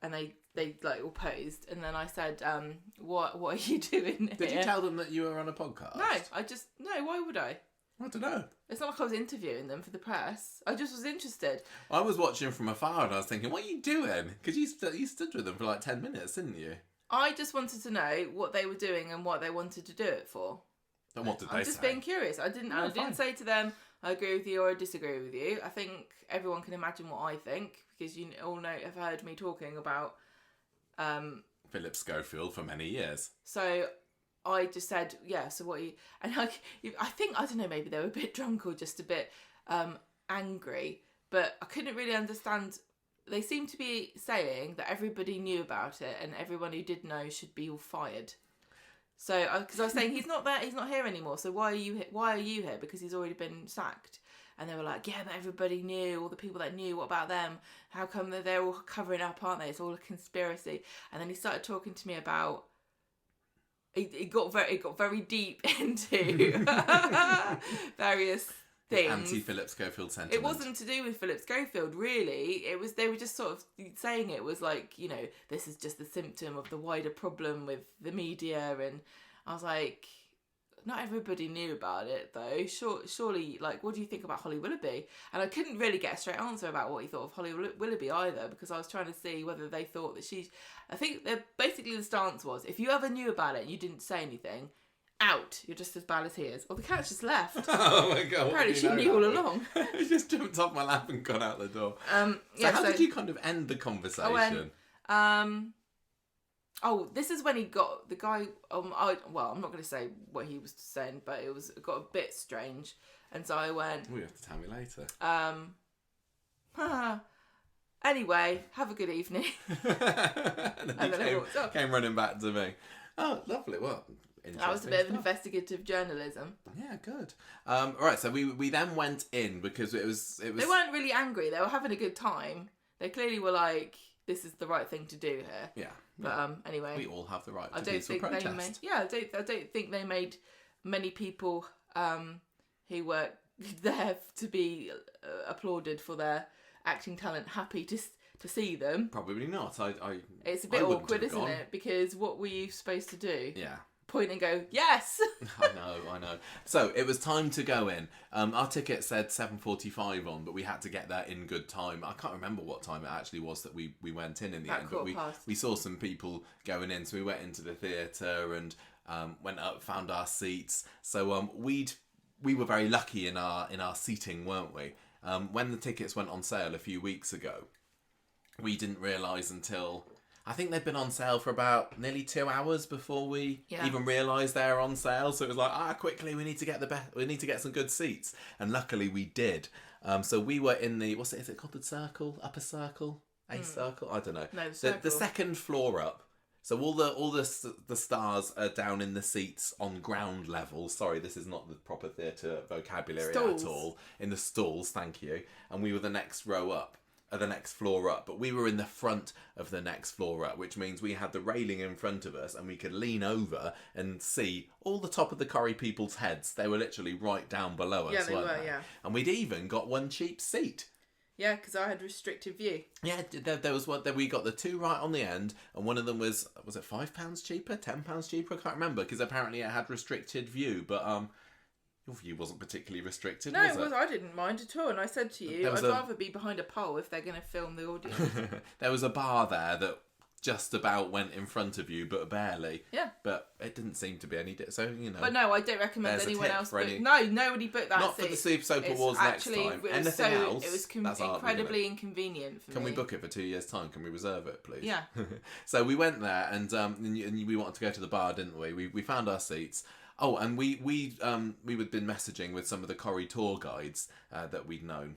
And they like all posed, and then I said, what are you doing here? Did you tell them that you were on a podcast? No, why would I? I don't know. It's not like I was interviewing them for the press. I just was interested. I was watching from afar and I was thinking, what are you doing? Because you stood with them for like 10 minutes, didn't you? I just wanted to know what they were doing and what they wanted to do it for. And what did they say? I'm just being curious. I didn't say to them, I agree with you or I disagree with you. I think everyone can imagine what I think, because you all have heard me talking about Philip Schofield for many years. So I just said, yeah, so what you... And I think, I don't know, maybe they were a bit drunk or just a bit angry, but I couldn't really understand. They seemed to be saying that everybody knew about it and everyone who did know should be all fired. So, because I was saying, he's not here anymore, so why are you here? Because he's already been sacked. And they were like, yeah, but everybody knew, all the people that knew, what about them? How come they're all covering up, aren't they? It's all a conspiracy. And then he started talking to me about, it got very deep into various things. Anti-Philip Schofield sentiment. It wasn't to do with Philip Schofield, really. They were just sort of saying it was like, this is just a symptom of the wider problem with the media. And I was like, not everybody knew about it, though. Surely, like, what do you think about Holly Willoughby? And I couldn't really get a straight answer about what he thought of Holly Willoughby either, because I was trying to see whether they thought that I think basically the stance was, if you ever knew about it and you didn't say anything, out. You're just as bad as he is. Well, the cat's just left. Oh my god! Apparently she knew all along. He just jumped off my lap and gone out the door. How did you kind of end the conversation? This is when he got the guy. I'm not going to say what he was saying, but it got a bit strange, and so I went. You have to tell me later. Anyway, have a good evening. And then he came running back to me. Oh, lovely. Well, interesting. That was a bit of investigative journalism. Yeah, good. Right, so we then went in because it was. They weren't really angry. They were having a good time. They clearly were like, "This is the right thing to do here." Yeah. But anyway, we all have the right to I don't peaceful think protest. I don't think they made many people who were there to be applauded for their acting talent happy to see them. Probably not. It's a bit awkward, isn't it? Because what were you supposed to do? Yeah. Point and go, yes. I know. So it was time to go in. Our ticket said 7:45 on, but we had to get there in good time. I can't remember what time it actually was that we went in the end, but we saw some people going in, so we went into the theatre and went up, found our seats. So we were very lucky in our seating, weren't we? When the tickets went on sale a few weeks ago, we didn't realise until. I think they've been on sale for about nearly 2 hours before we even realised they're on sale. So it was like, quickly, we need to get some good seats, and luckily we did. So we were in the is it called the circle, upper circle, circle? I don't know. No, the second floor up. So all the stars are down in the seats on ground level. Sorry, this is not the proper theatre vocabulary at all. In the stalls, thank you. And we were the next row up. The next floor up, but we were in the front of the next floor up, which means we had the railing in front of us and we could lean over and see all the top of the Corrie people's heads. They were literally right down below us. Yeah, they were, yeah. And we'd even got one cheap seat. Yeah, because I had restricted view. Yeah, there was one. We got the two right on the end, and one of them was it £5 cheaper, £10 cheaper? I can't remember, because apparently it had restricted view, but your view wasn't particularly restricted, was it? I didn't mind at all. And I said to you, I'd rather be behind a pole if they're going to film the audience. There was a bar there that just about went in front of you, but barely. Yeah. But it didn't seem to be any... So, you know... But no, I don't recommend anyone else book... No, nobody booked that Not seat. for the Super Soap Awards next time. Anything else? It was incredibly inconvenient for me. Can we book it for 2 years' time? Can we reserve it, please? Yeah. So we went there, and we wanted to go to the bar, didn't we? We found our seats. Oh, and we had been messaging with some of the Corrie tour guides that we'd known.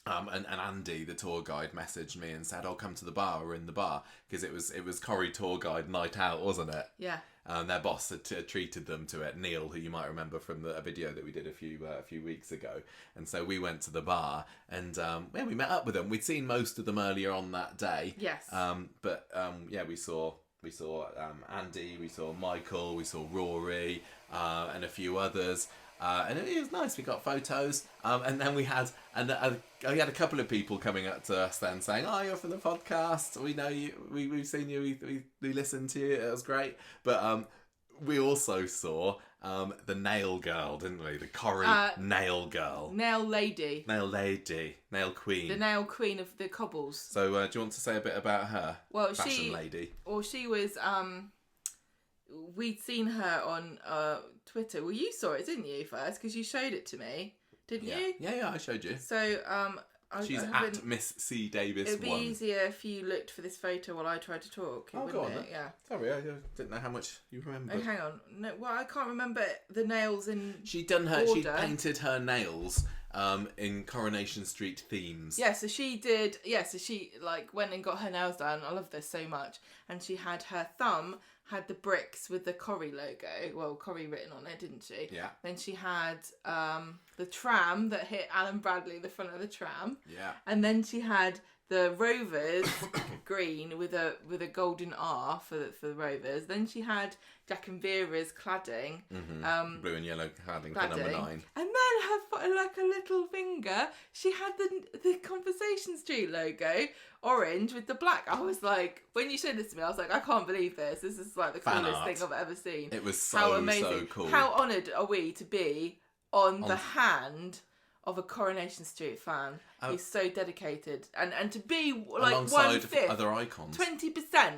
And Andy, the tour guide, messaged me and said, "Oh, come to the bar. We're in the bar," because it was Corrie tour guide night out, wasn't it? Yeah. Their boss had treated them to it, Neil, who you might remember from a video that we did a few weeks ago. And so we went to the bar, and we met up with them. We'd seen most of them earlier on that day. Yes. We saw Andy, we saw Michael, we saw Rory, and a few others. And it was nice. We got photos, and then we had a couple of people coming up to us then saying, "Oh, you're from the podcast. We know you. We've seen you. We listened to you. It was great." But we also saw the nail girl, didn't we? The Corrie nail girl, nail lady, nail queen, the nail queen of the cobbles. So, do you want to say a bit about her? Well, fashion lady. Well, she was. We'd seen her on Twitter. Well, you saw it, didn't you, first? Because you showed it to me, didn't you? Yeah, I showed you. So, she's at Miss C Davis. It'd be easier if you looked for this photo while I tried to talk. Go on. Yeah. Sorry, I didn't know how much you remember. Oh, hang on. No, well, I can't remember the nails in. She painted her nails in Coronation Street themes. Yeah, so she did. Yeah, so she went and got her nails done. I love this so much. And she had her thumb. Had the bricks with the Corrie logo, well, Corrie written on it, didn't she? Yeah. Then she had the tram that hit Alan Bradley, the front of the tram. Yeah. And then she had the Rovers green with a golden R for the Rovers. Then she had Jack and Vera's cladding. Mm-hmm. Blue and yellow cladding for number 9. And then her, like a little finger, she had the Conversation Street logo, orange with the black. I was like, when you showed this to me, I was like, I can't believe this. This is like the coolest thing I've ever seen. It was so amazing. So cool. How honoured are we to be on the hand of a Coronation Street fan who's so dedicated, and to be like alongside 1/5, other icons, 20%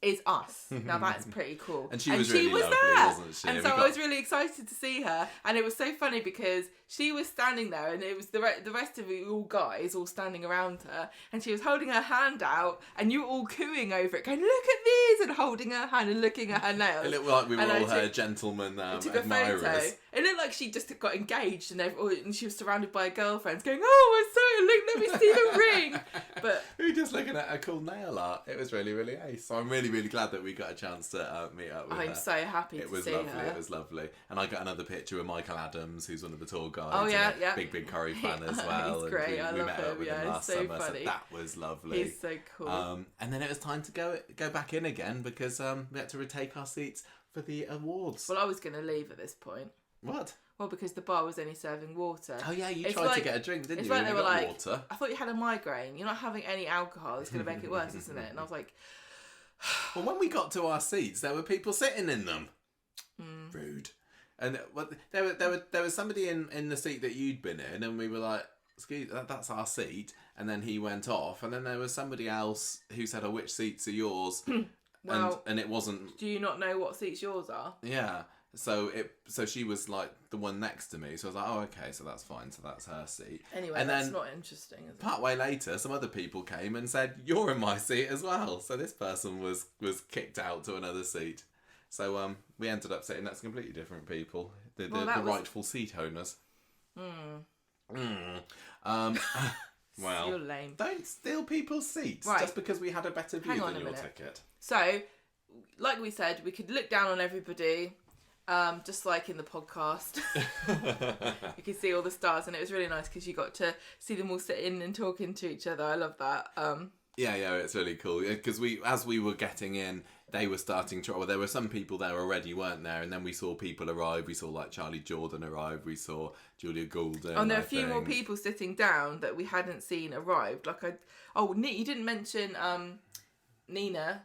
is us. Now that's pretty cool. And she was really lovely, there, wasn't she? And so I was really excited to see her, and it was so funny because she was standing there, and it was the rest of you all guys all standing around her, and she was holding her hand out, and you were all cooing over it, going, "Look at these!" and holding her hand and looking at her nails. It looked like we were all her gentlemen admirers. Photo. It looked like she just got engaged, and she was surrounded by her girlfriends, going, "Oh, we're so let me see the ring." But looking at her cool nail art. It was really, really ace. So I'm really, really glad that we got a chance to meet up with her. I'm so happy to see lovely. her. It was lovely. And I got another picture with Michael Adams, who's one of the tour guides. Oh, yeah, and yeah. Big Corrie fan as well. He's great. And I we love met him. up with him last so summer. funny. So that was lovely. He's so cool. And then it was time to go back in again because we had to retake our seats for the awards. Well, I was going to leave at this point. What? Well, because the bar was only serving water. Oh yeah, you It's tried like- to get a drink, didn't It's you? like And they you were got like, water. I thought you had a migraine. You're not having any alcohol. It's going to make it worse, isn't it? And I was like, Well, when we got to our seats, there were people sitting in them. mm. Rude. And there was somebody in the seat that you'd been in, and we were like, "Excuse, that's our seat." And then he went off, and then there was somebody else who said, "Oh, which seats are yours?" Well, and it wasn't. do you not know what seats yours are? Yeah. So she was like the one next to me. So I was like, "Oh, okay, so that's fine. So that's her seat." Anyway, and that's then not interesting, is it? part way later, some other people came and said, "You're in my seat as well." So this person was kicked out to another seat. So we ended up sitting next to completely different people, the rightful seat owners. Well, You're lame. don't steal people's seats Right. just because we had a better view Hang on than a your minute. ticket. So, like we said, we could look down on everybody, just like in the podcast. You could see all the stars, and it was really nice because you got to see them all sitting and talking to each other. I love that. Yeah, it's really cool because as we were getting in, they were starting to. Well, there were some people there already, weren't there? And then we saw people arrive. We saw like Charlie Jordan arrive. We saw Julia Goulden. And there are a few more people sitting down that we hadn't seen arrived. You didn't mention Nina.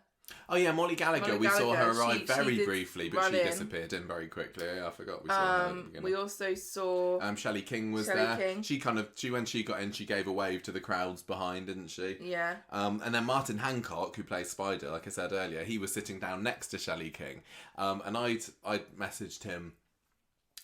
Oh yeah, Molly Gallagher. We saw her arrive She very did briefly, but run she in. disappeared in very quickly. Yeah, I forgot we saw her at the beginning. We also saw Shelley King was Shelley there. King. She when she got in, she gave a wave to the crowds behind, didn't she? Yeah. And then Martin Hancock, who plays Spider, like I said earlier, he was sitting down next to Shelley King. And I'd messaged him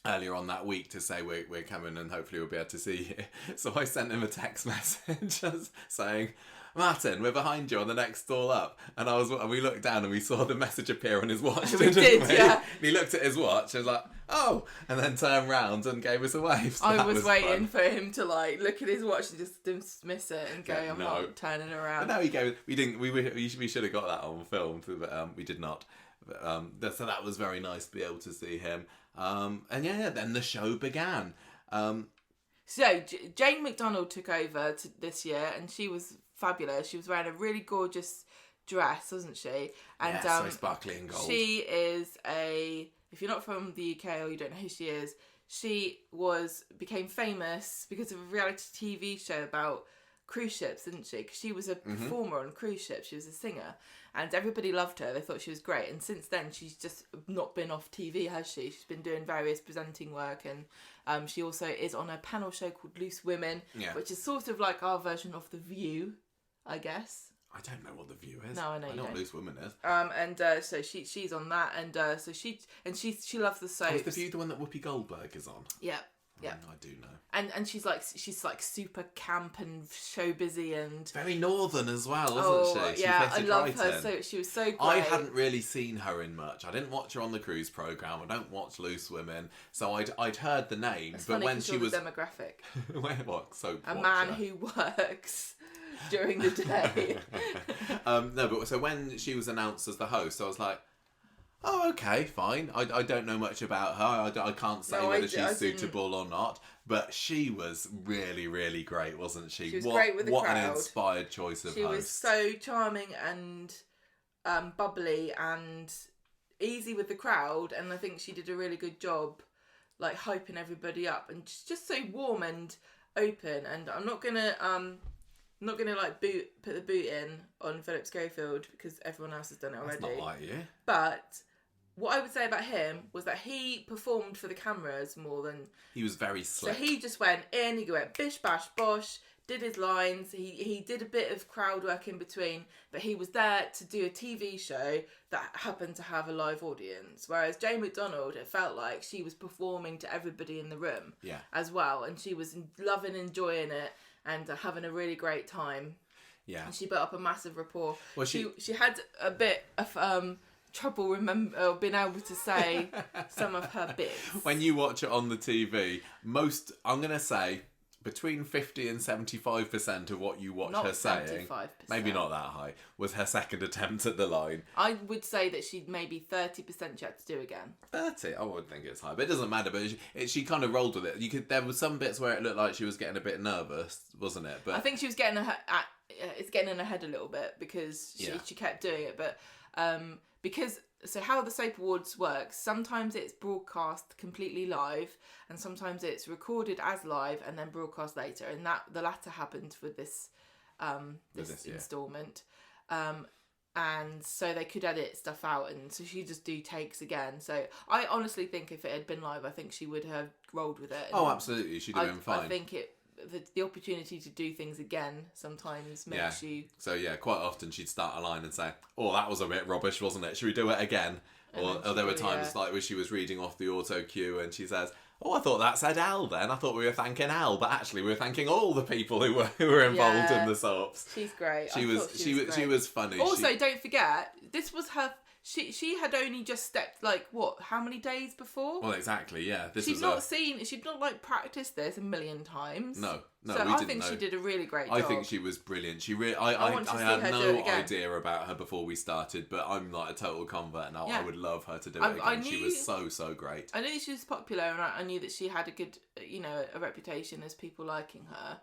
earlier on that week to say we're coming and hopefully we'll be able to see you. So I sent him a text message saying, "Martin, we're behind you on the next stall up." And we looked down and we saw the message appear on his watch. We did, yeah. And he looked at his watch and was like, "Oh," and then turned round and gave us a wave. So I was waiting fun. for him to look at his watch and just dismiss it and go, Yeah, I'm no. not turning around. But no, he goes. We didn't. We should have got that on film, but we did not. But, so that was very nice to be able to see him. And yeah, then the show began. So Jane McDonald took over this year, and she was fabulous. She was wearing a really gorgeous dress, wasn't she? And so sparkly and gold. she is if you're not from the UK or you don't know who she is, she became famous because of a reality TV show about cruise ships, didn't she? Because she was a performer on cruise ships. She was a singer, and everybody loved her. They thought she was great. And since then, she's just not been off TV, has she? She's been doing various presenting work, and she also is on a panel show called Loose Women, which is sort of like our version of The View, I guess. I don't know what The View is. No, I know you I know what don't. Loose Women is. And so she's on that, and so she loves the soaps. Is The View the one that Whoopi Goldberg is on? Yeah. Yeah, I do know. And she's like super camp and show busy and very northern as well, wasn't she? Yeah, I love her. So she was so great. I hadn't really seen her in much. I didn't watch her on the cruise program. I don't watch Loose Women, so I'd heard the name. It's but funny when she was the demographic, what soap a watcher? man who works during the day. No, but so when she was announced as the host, I was like, "Oh, okay, fine." I don't know much about her. I can't say whether she's suitable or not. But she was really, really great, wasn't she? She was great with the crowd. What an inspired choice of She host. was so charming and bubbly and easy with the crowd, and I think she did a really good job, like hyping everybody up, and just so warm and open. And I'm not gonna like put the boot in on Philip Schofield because everyone else has done it already. That's not like you. But what I would say about him was that he performed for the cameras more than... He was very slick. So he just went in, he went bish, bash, bosh, did his lines, he did a bit of crowd work in between, but he was there to do a TV show that happened to have a live audience. Whereas Jane McDonald, it felt like she was performing to everybody in the room as well, and she was loving, enjoying it, and having a really great time. Yeah. And she built up a massive rapport. Well, she had a bit of... trouble being able to say some of her bits. When you watch it on the TV, I'm going to say between 50 and 75% of what you watch Not her saying, 75%. maybe not that high, was her second attempt at the line. I would say that she maybe 30% she had to do again. 30? I wouldn't think it's high, but it doesn't matter. But she kind of rolled with it. There were some bits where it looked like she was getting a bit nervous, wasn't it? But I think she was getting it's getting in her head a little bit because she kept doing it. But so how the Soap Awards works, sometimes it's broadcast completely live, and sometimes it's recorded as live and then broadcast later. And the latter happened with this instalment. And so they could edit stuff out, and so she just do takes again. So I honestly think if it had been live, I think she would have rolled with it. Oh, absolutely, she'd have been fine. I think the opportunity to do things again sometimes makes you. So quite often she'd start a line and say, "Oh, that was a bit rubbish, wasn't it? Should we do it again?" Or there were times like where she was reading off the auto cue and she says, "Oh, I thought that said Al then. I thought we were thanking Al, but actually we were thanking all the people who were involved in the soaps." She's great. She was funny. Also, don't forget, this was her. She had only just stepped how many days before? Well, exactly, yeah. She'd not practiced this a million times. No, so I think she did a really great job. I think she was brilliant. I had no idea about her before we started, but I'm like a total convert now. I would love her to do it again. She was so great. I knew she was popular, and I knew that she had a good, a reputation as people liking her.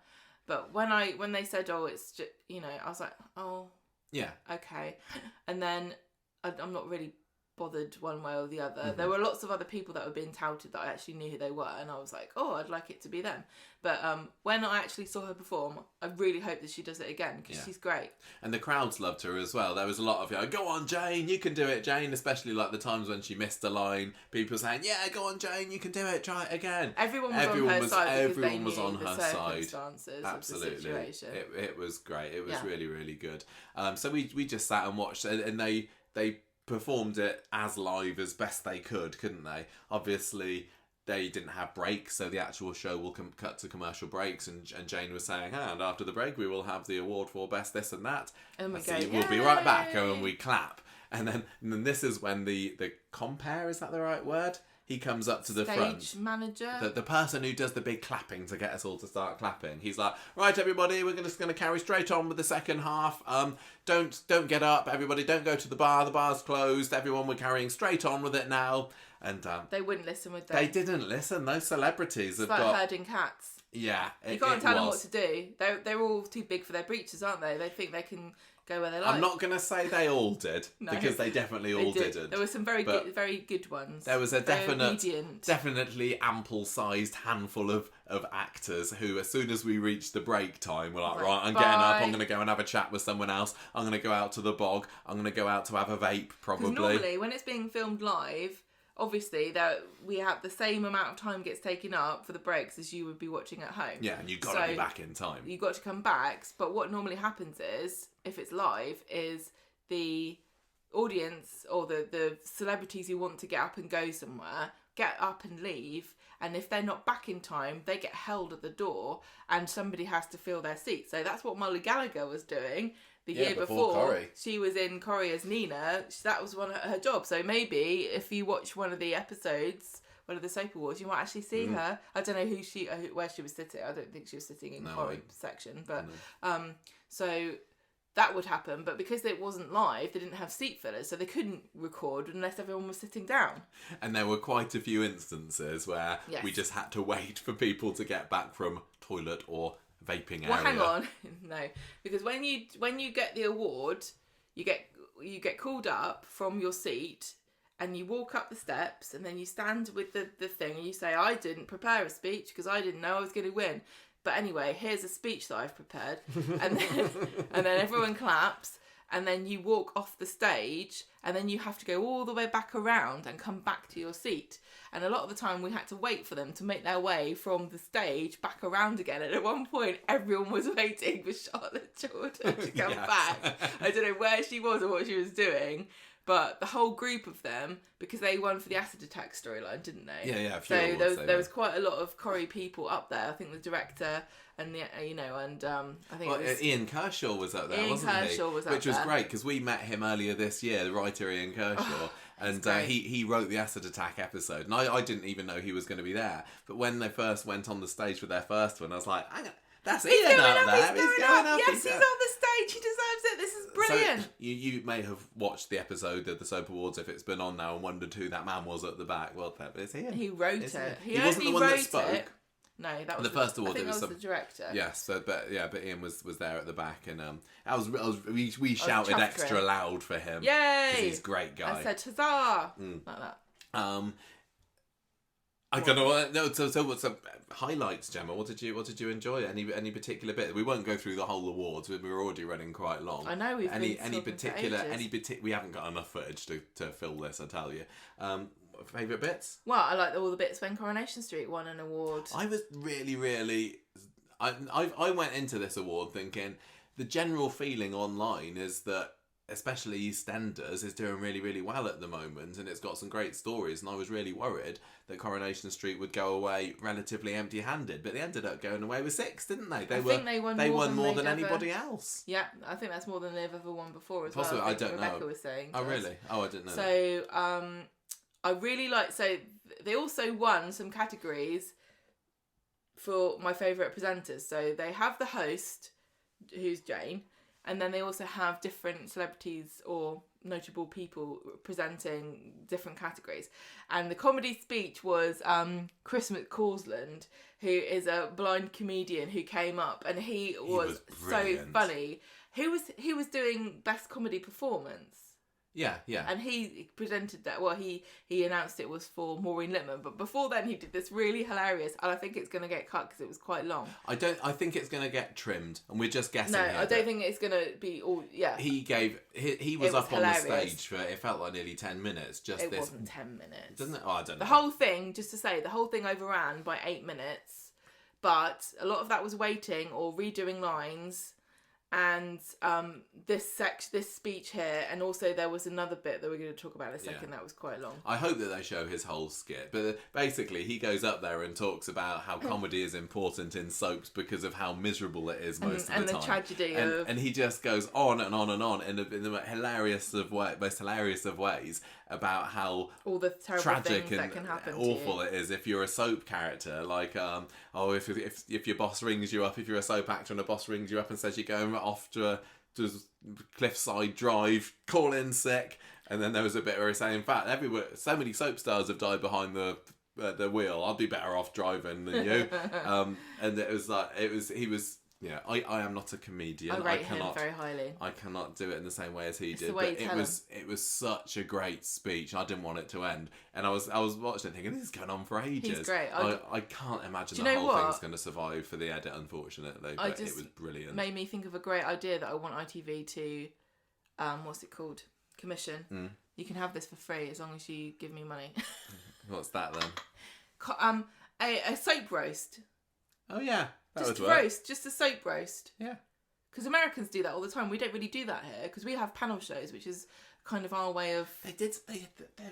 But when they said, "Oh, it's just," I was like, "Oh, yeah, okay," and then. I'm not really bothered one way or the other. Mm-hmm. There were lots of other people that were being touted that I actually knew who they were, and I was like, oh, I'd like it to be them. But when I actually saw her perform, I really hope that she does it again, because she's great. And the crowds loved her as well. There was a lot of, go on, Jane, you can do it, Jane, especially like the times when she missed a line, people saying, yeah, go on, Jane, you can do it, try it again. Everyone was on her side. Everyone was on her side. Absolutely. Of the situation. It was great. It was really, really good. So we just sat and watched, and they performed it as live as best they could, couldn't they? Obviously, they didn't have breaks, so the actual show will cut to commercial breaks, and Jane was saying, and after the break, we will have the award for best this and that. And we'll be right back, and we clap. And then this is when the compere, is that the right word? He comes up to the front. Stage manager. The person who does the big clapping to get us all to start clapping. He's like, right, everybody, we're just going to carry straight on with the second half. Don't get up, everybody. Don't go to the bar. The bar's closed. Everyone, we're carrying straight on with it now. And they wouldn't listen, would they? They didn't listen. Those celebrities have got... It's like herding cats. Yeah, you can't tell them what to do. They're all too big for their breeches, aren't they? They think they can go where they like. I'm not going to say they all did, because they definitely all didn't. There were some very good ones. There was a definitely ample-sized handful of actors who, as soon as we reached the break time, were like, right, I'm getting up, I'm going to go and have a chat with someone else, I'm going to go out to the bog, I'm going to go out to have a vape, probably. Because normally, when it's being filmed live... Obviously, we have the same amount of time gets taken up for the breaks as you would be watching at home. Yeah, and you've got to be back in time. You've got to come back. But what normally happens is, if it's live, is the audience or the celebrities who want to get up and go somewhere get up and leave. And if they're not back in time, they get held at the door and somebody has to fill their seat. So that's what Molly Gallagher was doing. The year before Corrie. She was in Corrie as Nina. That was one of her job. So maybe if you watch one of the episodes, one of the Soap Awards, you might actually see her. I don't know where she was sitting. I don't think she was sitting in Corrie's section, but so that would happen. But because it wasn't live, they didn't have seat fillers, so they couldn't record unless everyone was sitting down. And there were quite a few instances where we just had to wait for people to get back from toilet or vaping area. Well, hang on, no, because when you get the award, you get called up from your seat and you walk up the steps and then you stand with the thing and you say, I didn't prepare a speech because I didn't know I was going to win, but anyway, here's a speech that I've prepared, and then everyone claps. And then you walk off the stage and then you have to go all the way back around and come back to your seat. And a lot of the time we had to wait for them to make their way from the stage back around again. And at one point, everyone was waiting for Charlotte Jordan to come back. I don't know where she was or what she was doing. But the whole group of them, because they won for the acid attack storyline, didn't they? Yeah. So there was quite a lot of Corrie people up there. I think the director and I think it was... Ian Kershaw was up there, Ian wasn't he? Kershaw was up Which was great, because we met him earlier this year, the writer Ian Kershaw, And he wrote the acid attack episode, and I didn't even know he was going to be there. But when they first went on the stage for their first one, I was like, hang on, that's Ian up there. He's going up. Yes, he's on the stage. He deserves it. This is brilliant. So you may have watched the episode of the Soap Awards if it's been on now and wondered who that man was at the back. Well, it's Ian. He wrote it. He wasn't the one that spoke. No, that was the first award. I think that was the director. Yes, but Ian was there at the back, and we shouted extra loud for him. Yay! Because he's a great guy. I said huzzah like that. I don't know. No, so what's some highlights, Gemma? What did you enjoy? Any particular bit? We won't go through the whole awards. We're already running quite long. I know we've any particular we haven't got enough footage to fill this. I tell you. Favourite bits? Well, I like all the bits when Coronation Street won an award. I was really. I went into this award thinking the general feeling online is that especially EastEnders is doing really well at the moment, and it's got some great stories, and I was really worried that Coronation Street would go away relatively empty-handed, but they ended up going away with 6, didn't they? I think they won more than anybody else. Yeah, I think that's more than they've ever won before as Possibly, well. I don't Rebecca know. was saying. Oh really? Oh, I didn't know. So I really like. So they also won some categories for my favourite presenters. So they have the host, who's Jane. And then they also have different celebrities or notable people presenting different categories. And the comedy speech was Chris McCausland, who is a blind comedian who came up, and he was so funny. He was doing best comedy performance. Yeah. And he presented that. Well, he announced it was for Maureen Lipman, but before then he did this really hilarious, and I think it's going to get cut because it was quite long. I think it's going to get trimmed, and we're just guessing. No, here, I don't think it's going to be all. Yeah. He was up on the stage for it felt like nearly 10 minutes. It wasn't 10 minutes. Doesn't it? Oh, I don't know. The whole thing, just to say, the whole thing overran by 8 minutes, but a lot of that was waiting or redoing lines. And this speech here, and also there was another bit that we're going to talk about in a second that was quite long. I hope that they show his whole skit, but basically he goes up there and talks about how comedy is important in soaps because of how miserable it is most of the time. And the tragedy and he just goes on and on and on in the most hilarious of ways about how all the terrible tragic things and that can happen awful to you. it is if you're a soap character, like if your boss rings you up, if you're a soap actor and a boss rings you up and says you're going off to Cliffside Drive, call in sick, and then there was a bit where he's saying, in fact, everywhere so many soap stars have died behind the wheel, I'd be better off driving than you. And it was like he was. Yeah, I am not a comedian. I rate him very highly. I cannot do it in the same way as he did. The way but it was such a great speech. I didn't want it to end, and I was watching it thinking this is going on for ages. He's great. I can't imagine the whole thing's going to survive for the edit, unfortunately. But it was brilliant. Made me think of a great idea that I want ITV to, what's it called? Commission. You can have this for free as long as you give me money. What's that then? A soap roast. Oh yeah. Just a soap roast. Yeah. Because Americans do that all the time. We don't really do that here because we have panel shows, which is kind of our way of. There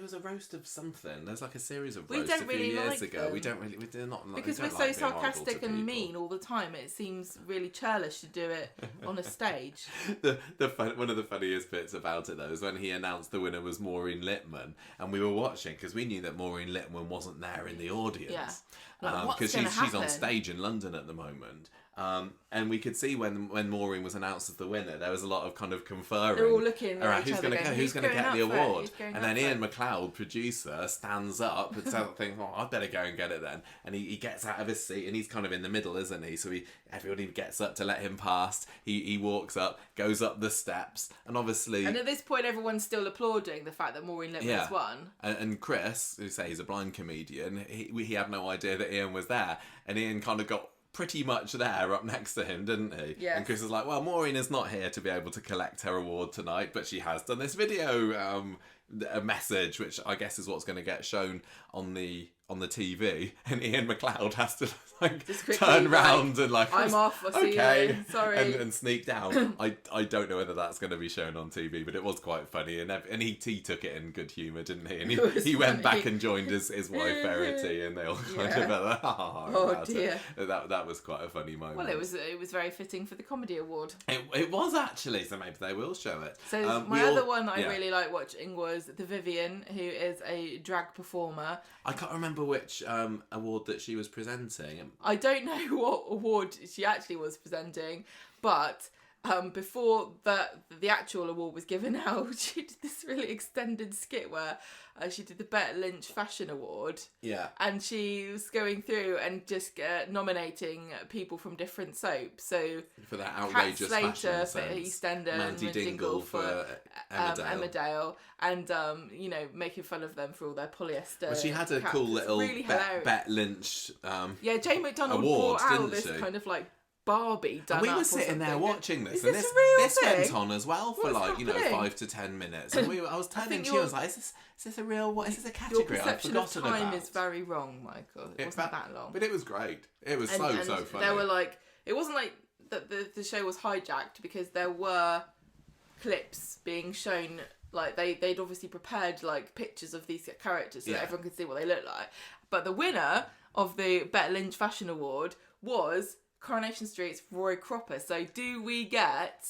was a roast of something. There's like a series of roasts a few years ago. Them. We don't really. We're not because we're so sarcastic and mean all the time. It seems really churlish to do it on a stage. One of the funniest bits about it though is when he announced the winner was Maureen Lipman, and we were watching because we knew that Maureen Lipman wasn't there in the audience. Yeah. Because she's on stage in London at the moment. And we could see when Maureen was announced as the winner, there was a lot of kind of conferring. They're all looking around who's going to get the award. And then Ian McLeod, producer, stands up and thinks, "Oh, I'd better go and get it then." And he gets out of his seat, and he's kind of in the middle, isn't he? So everybody gets up to let him pass. He walks up, goes up the steps, and obviously. And at this point, everyone's still applauding the fact that Maureen Lipman has won. And Chris, who say he's a blind comedian, he had no idea that Ian was there, and Ian kind of got pretty much there up next to him, didn't he? Yeah. And Chris was like, well, Maureen is not here to be able to collect her award tonight, but she has done this video a message, which I guess is what's going to get shown on the on the TV, and Ian McLeod has to Just quickly, turn round and I'm off. I'll see you. Sorry. and sneak down. I don't know whether that's going to be shown on TV, but it was quite funny, and he took it in good humour, didn't he? And he went back and joined his wife Verity, and they all kind of dear. That was quite a funny moment. Well, it was very fitting for the comedy award. It was actually, so maybe they will show it. So my other one that I really like watching was the Vivian, who is a drag performer. I can't remember which award that she was presenting. I don't know what award she actually was presenting, but before the actual award was given out, she did this really extended skit where she did the Bette Lynch Fashion Award. Yeah. And she was going through and just nominating people from different soaps. So for that outrageous Kat fashion Slater for sense. EastEnders, Mandy Dingle for Emmerdale, and making fun of them for all their polyester. Well, she had a caps. cool little really Bette Lynch. Jane McDonald award, brought out didn't this she? kind of like Barbie done And we up were or sitting there something. watching this, Is and this a real this thing? went on as well for What's happening? 5 to 10 minutes, and I was turning to you, I was like, is this a real? What is this a Your category? I've perception of forgotten time about. is very wrong, Michael. It wasn't that long. But it was great. It was and so funny. There were it wasn't like that the show was hijacked, because there were clips being shown. Like they'd obviously prepared like pictures of these characters so that everyone could see what they look like. But the winner of the Bette Lynch Fashion Award was Coronation Street's Roy Cropper. So do we get...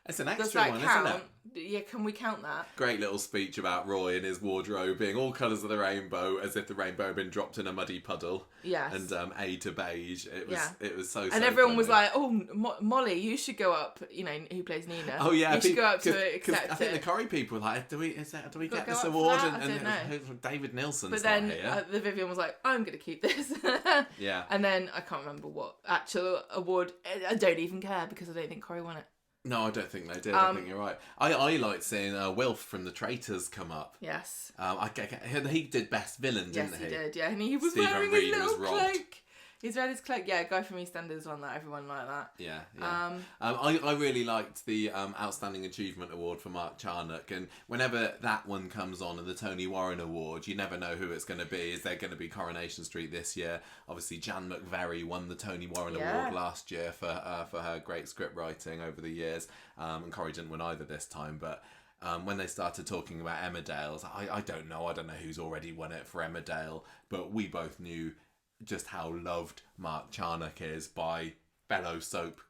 It's an extra one, isn't it? Yeah, can we count that? Great little speech about Roy and his wardrobe being all colours of the rainbow, as if the rainbow had been dropped in a muddy puddle. Yes. And A to beige. It was so. And everyone was like, "Oh, Molly, you should go up." Who plays Nina? Oh yeah, you should go up to accept I think the Corrie people were like, "Do we get this go up award?" for that? And I don't know. David Nilsson's But then not here. the Vivian was like, "I'm going to keep this." Yeah. And then I can't remember what actual award. I don't even care because I don't think Corrie won it. No, I don't think they did. I think you're right. I liked seeing Wilf from The Traitors come up. Yes. He did Best Villain, didn't Yes, he did. Yeah, and he was Stephen wearing Reed his little was robbed. cloak. He's wearing his cloak. Yeah, guy from EastEnders won that. Everyone liked that. Yeah. I really liked the Outstanding Achievement Award for Mark Charnock, and whenever that one comes on, and the Tony Warren Award, you never know who it's going to be. Is there going to be Coronation Street this year? Obviously, Jan McVery won the Tony Warren Award last year for her great script writing over the years, and Corrie didn't win either this time, but. When they started talking about Emmerdale's, I don't know who's already won it for Emmerdale, but we both knew just how loved Mark Charnock is by fellow soap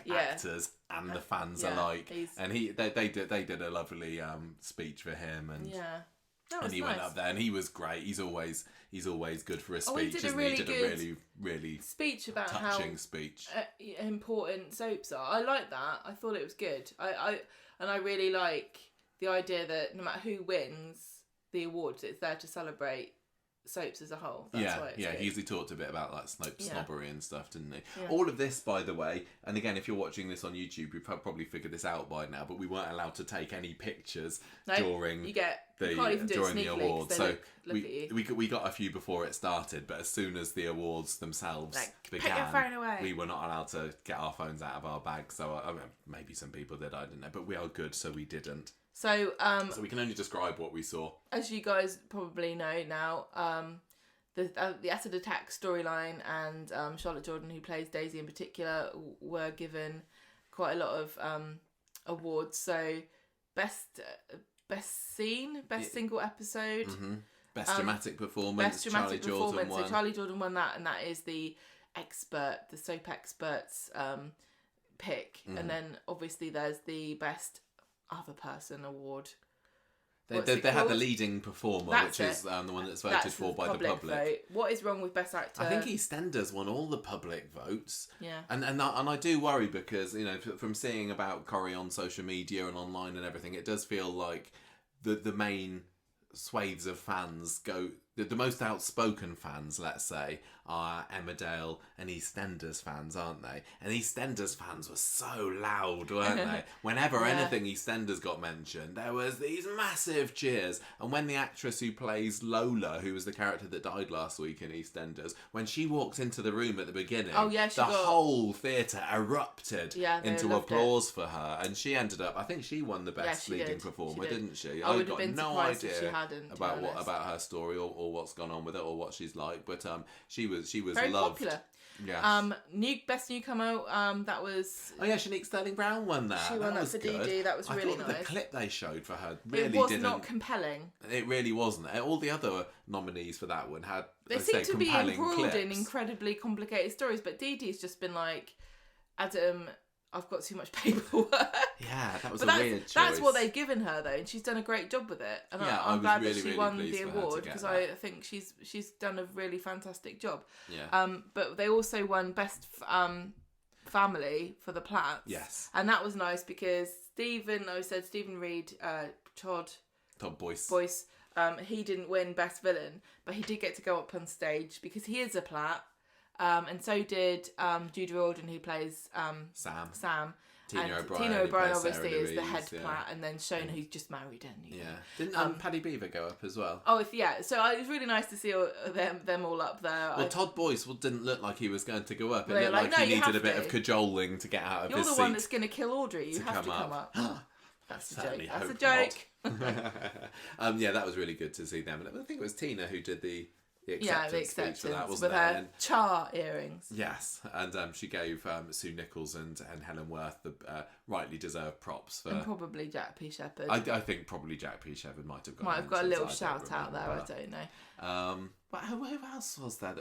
actors and the fans alike. And they did a lovely speech for him, and he went up there and he was great. He's always good for a speech. He did a really speech about touching how speech. Important soaps are. I like that. I thought it was good. I really like the idea that no matter who wins the awards, it's there to celebrate soaps as a whole. That's why it's good. He usually talked a bit about like snobbery and stuff, didn't he? Yeah. All of this, by the way, and again, if you're watching this on YouTube, you've probably figured this out by now, but we weren't allowed to take any pictures during the awards. So we got a few before it started, but as soon as the awards themselves began, put your phone away. We were not allowed to get our phones out of our bags. So maybe some people did, I don't know, but we are good, so we didn't. So we can only describe what we saw. As you guys probably know now, the Acid Attack storyline and Charlotte Jordan, who plays Daisy in particular, were given quite a lot of awards. So best scene, best single episode, best dramatic performance. Charlie Jordan won. So Charlie Jordan won that, and that is the soap experts pick. And then obviously there's the best other person award. They had the leading performer, which is the one that's voted for by the public. Vote. What is wrong with best actor? I think EastEnders won all the public votes. Yeah. And I do worry because, from seeing about Corrie on social media and online and everything, it does feel like the main swathes of fans go... The most outspoken fans, let's say, are Emmerdale and EastEnders fans, aren't they? And EastEnders fans were so loud, weren't they? Whenever anything EastEnders got mentioned, there was these massive cheers. And when the actress who plays Lola, who was the character that died last week in EastEnders, when she walked into the room at the beginning, whole theatre erupted into applause for her. And she ended up, I think she won the best leading performer, didn't she? I would have got been no surprised idea if she hadn't, about her story or or what's gone on with it or what she's like, but she was very loved. popular. Yes. Best newcomer. That was. Oh yeah, Shanique Sterling-Brown won that. She won that was for good. DD. That was really I thought nice. The clip they showed for her really It was didn't. not compelling. It really wasn't. All the other nominees for that one had. They seem to be embroiled in clips. incredibly complicated stories, but DD's just been like, Adam, I've got too much paperwork. Yeah, that was but weird choice. That's what they've given her though, and she's done a great job with it. And Yeah, I'm glad really, that she really won pleased the for her to award get because that. I think she's done a really fantastic job. Yeah. But they also won best family for the Platts. Yes. And that was nice because Stephen Reed, Todd Boyce, he didn't win best villain, but he did get to go up on stage because he is a Platt. And so did Judy Alden, who plays Sam. Tina and O'Brien, Tina O'Brien obviously Sarah is the Louise, head Platt, and then Shona, who's just married in. Yeah. Didn't Paddy Beaver go up as well? Oh, yeah. So it was really nice to see them all up there. Well, Todd Boyce didn't look like he was going to go up. It Well, looked like, like "No, he you needed a have bit to. of cajoling to get out of You're his the seat. one that's going to kill Audrey. You have to come up. That's a joke. Certainly That's a hope joke. not. Yeah, that was really good to see them. And I think it was Tina who did the Yeah, the acceptance speech acceptance for that, with wasn't it? her And- char earrings. yes, and she gave Sue Nichols and Helen Worth the rightly deserved props for. And probably Jack P. Shepherd. I think probably Jack P. Shepherd might have got. Might have got a mentions, little I don't shout out there. remember. I don't know. But who else was there?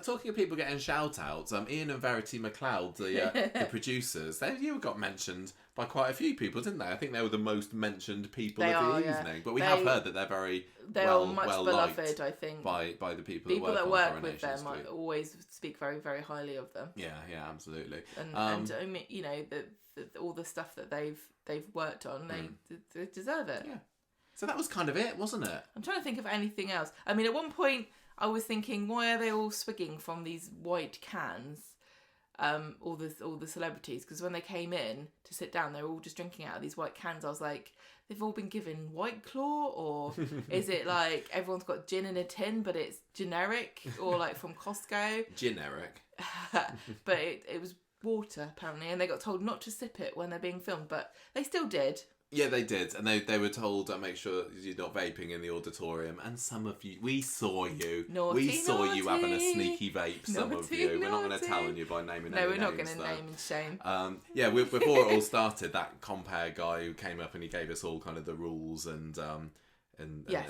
Talking of people getting shout outs, Ian and Verity McLeod, the producers, you got mentioned by quite a few people, didn't they? I think they were the most mentioned people of the evening. But we have heard that they're very much well beloved, liked I think. by the people that on work Coronation with them Street. always speak very, very highly of them. Yeah, absolutely. And I mean, you know, all the stuff that they've worked on, they deserve it. Yeah. So that was kind of it, wasn't it? I'm trying to think of anything else. I mean, at one point I was thinking, why are they all swigging from these white cans? All the celebrities, because when they came in to sit down, they were all just drinking out of these white cans. I was like, they've all been given White Claw, or is it like everyone's got gin in a tin, but it's generic, or like from Costco? Generic. But it was water apparently, and they got told not to sip it when they're being filmed, but they still did. Yeah, they did, and they were told make sure you're not vaping in the auditorium. And some of you, we saw you, you having a sneaky vape. Some of you, we're not going to tell you by naming. No, we're not going to name and shame. Yeah, before it all started, that compare guy who came up and he gave us all kind of the rules and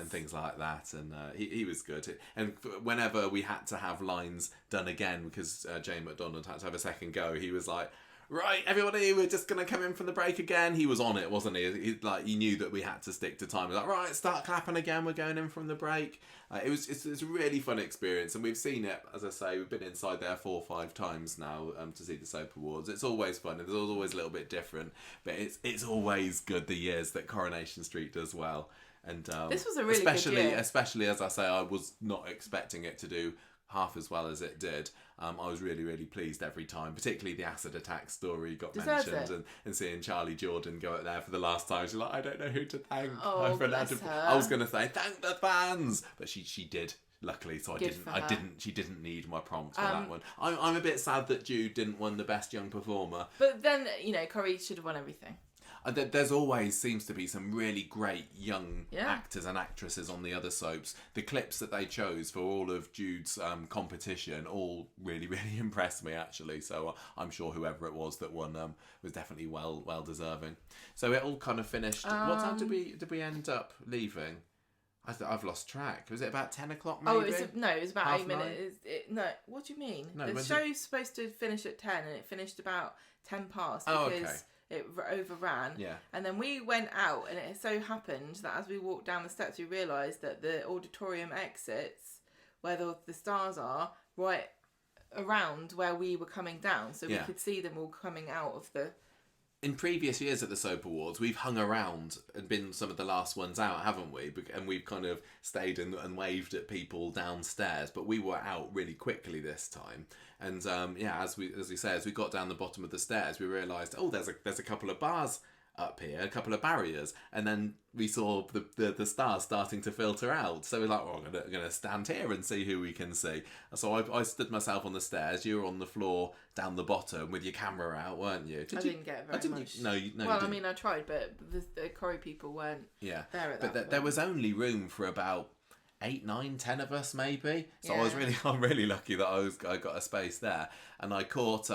things like that, and he was good. And whenever we had to have lines done again because Jane McDonald had to have a second go, he was like, right, everybody, we're just going to come in from the break again. He was on it, wasn't he? He knew that we had to stick to time. He was like, right, start clapping again. We're going in from the break. It's a really fun experience. And we've seen it, as I say, we've been inside there 4 or 5 times now to see the Soap Awards. It's always fun. It's always a little bit different. But it's always good the years that Coronation Street does well. And this was a really good year. Especially, as I say, I was not expecting it to do half as well as it did. I was really, really pleased every time, particularly the acid attack story got mentioned, and seeing Charlie Jordan go up there for the last time. She's like, I don't know who to thank. Oh, bless her. I was going to say thank the fans, but she did. Luckily, so She didn't need my prompt for that one. I'm a bit sad that Jude didn't win the best young performer. But then Corrie should have won everything. There's always seems to be some really great young actors and actresses on the other soaps. The clips that they chose for all of Jude's competition all really, really impressed me, actually. So I'm sure whoever it was that won was definitely well deserving. So it all kind of finished. What time did we end up leaving? I've lost track. Was it about 10 o'clock maybe? Oh, it was about 8 minutes. No, what do you mean? No, the show's supposed to finish at 10 and it finished about 10 past because it overran. Yeah. And then we went out, and it so happened that as we walked down the steps, we realised that the auditorium exits, where the stars are, right around where we were coming down. So we could see them all coming out of the... In previous years at the Soap Awards, we've hung around and been some of the last ones out, haven't we? And we've kind of stayed and waved at people downstairs, but we were out really quickly this time. And as we say, as we got down the bottom of the stairs, we realised, there's a couple of bars up here, a couple of barriers, and then we saw the stars starting to filter out. So we're like, I'm gonna stand here and see who we can see. So I stood myself on the stairs. You were on the floor down the bottom with your camera out, weren't you? Didn't get very much. No. Well, I mean, I tried, but the Corrie people weren't there at that point. There was only room for about 8, 9, 10 of us maybe. So Yeah. I'm really lucky that I got a space there, and I caught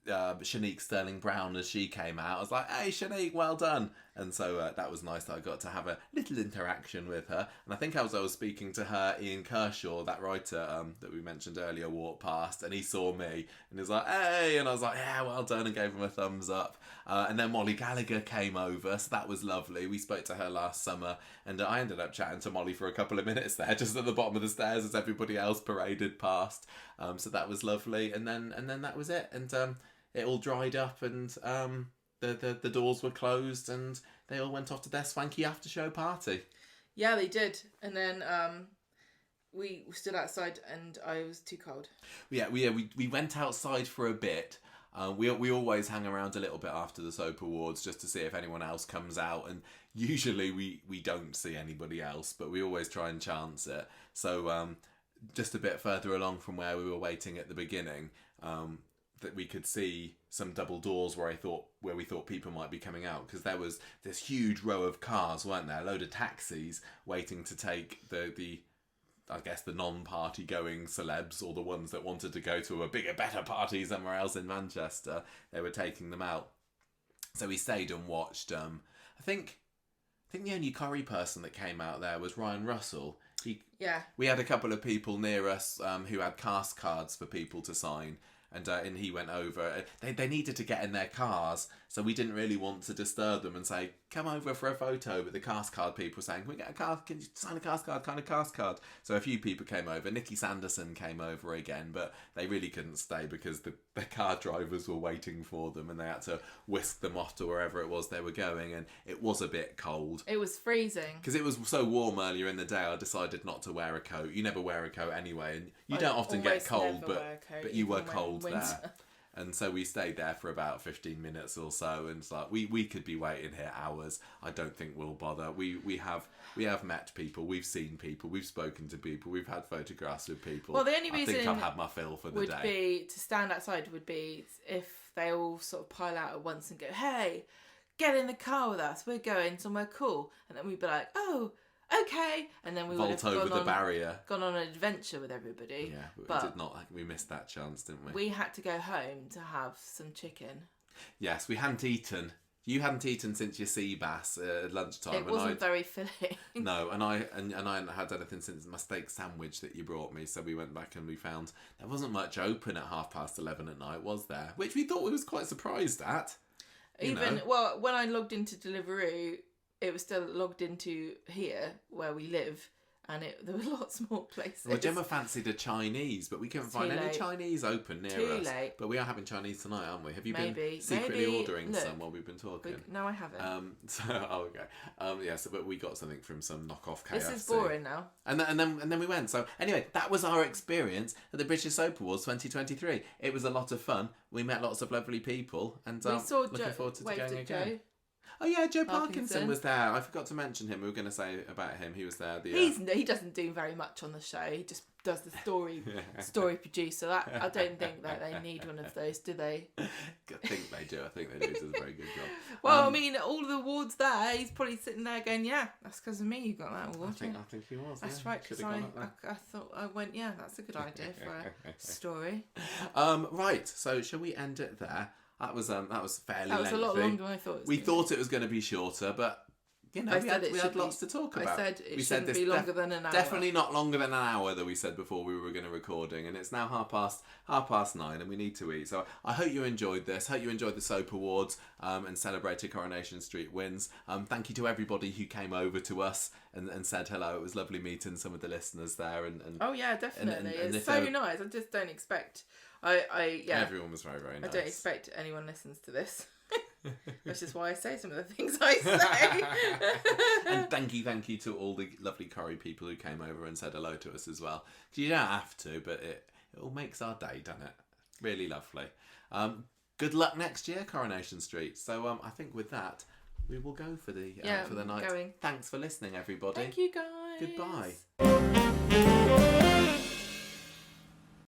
Shanique Sterling Brown as she came out. I was like, "Hey, Shanique, well done!" And so that was nice that I got to have a little interaction with her. And I think as I was speaking to her, Ian Kershaw, that writer that we mentioned earlier, walked past and he saw me and he was like, "Hey!" And I was like, "Yeah, well done," and gave him a thumbs up. And then Molly Gallagher came over, so that was lovely. We spoke to her last summer, and I ended up chatting to Molly for a couple of minutes there, just at the bottom of the stairs as everybody else paraded past. So that was lovely. And then that was it. And it all dried up, and the doors were closed, and they all went off to their swanky after show party. Yeah, they did. And then we stood outside, and I was too cold. We went outside for a bit. We always hang around a little bit after the Soap Awards just to see if anyone else comes out, and usually we don't see anybody else, but we always try and chance it. So just a bit further along from where we were waiting at the beginning, that we could see some double doors where we thought people might be coming out, because there was this huge row of cars, weren't there? A load of taxis waiting to take the I guess the non-party going celebs, or the ones that wanted to go to a bigger, better party somewhere else in Manchester. They were taking them out. So we stayed and watched. I think the only Corrie person that came out there was Ryan Russell. We had a couple of people near us who had cast cards for people to sign. And he went over. They needed to get in their cars, so we didn't really want to disturb them and say, "Come over for a photo." But the cast card people were saying, "Can we get a card? Can you sign a cast card? Kind of cast card." So a few people came over. Nikki Sanderson came over again, but they really couldn't stay because the car drivers were waiting for them, and they had to whisk them off to wherever it was they were going. And it was a bit cold. It was freezing. Because it was so warm earlier in the day, I decided not to wear a coat. You never wear a coat anyway, and you don't often get cold, but you were cold there. And so we stayed there for about 15 minutes or so, and it's like we could be waiting here hours. I don't think we'll bother. We have met people, we've seen people, we've spoken to people, we've had photographs with people. Well, the only reason I think I've had my fill for the day. Would be to stand outside would be if they all sort of pile out at once and go, "Hey, get in the car with us, we're going somewhere cool," and then we'd be like, "Oh, okay," and then we would have over the barrier, gone on an adventure with everybody. Yeah, but we did not. We missed that chance, didn't we? We had to go home to have some chicken. Yes, we hadn't eaten. You hadn't eaten since your sea bass at lunchtime. It wasn't very filling. No, and I hadn't had anything since my steak sandwich that you brought me. So we went back and we found there wasn't much open at 11:30 at night, was there? Which we thought we was quite surprised at. Well, when I logged into Deliveroo, it was still logged into here where we live, and there were lots more places. Well, Gemma fancied a Chinese, but we couldn't find any Chinese open near us. Too late. But we are having Chinese tonight, aren't we? Have you been secretly ordering some while we've been talking? No, I haven't. Okay. But we got something from some knockoff KFC. This is boring now. And then we went. So anyway, that was our experience at the British Soap Awards 2023. It was a lot of fun. We met lots of lovely people, and we saw looking forward to going again. Joe. Oh yeah, Joe Parkinson was there. I forgot to mention him. We were going to say about him. He was there. He doesn't do very much on the show. He just does the story producer. I don't think that they need one of those, do they? I think they do. He does a very good job. Well, I mean, all the awards there, he's probably sitting there going, "Yeah, that's because of me you got that award." I think he was. That's right, because I thought I went, "Yeah, that's a good idea for a story." Right. So shall we end it there? That was fairly lengthy. That was a lot longer than I thought it was. We thought it was going to be shorter, but we had lots to talk about. I said it shouldn't be longer than an hour. Definitely not longer than an hour that we said before we were going to recording, and it's now 9:30, and we need to eat. So I hope you enjoyed this. Hope you enjoyed the Soap Awards and celebrated Coronation Street wins. Thank you to everybody who came over to us and said hello. It was lovely meeting some of the listeners there. And oh yeah, definitely. It's so nice. I just don't expect. Everyone was very, very nice. I don't expect anyone listens to this. That's just why I say some of the things I say. And thank you to all the lovely Corrie people who came over and said hello to us as well. You don't have to, but it all makes our day, doesn't it? Really lovely. Good luck next year, Coronation Street. So I think with that, we will go for the night. Going. Thanks for listening, everybody. Thank you, guys. Goodbye.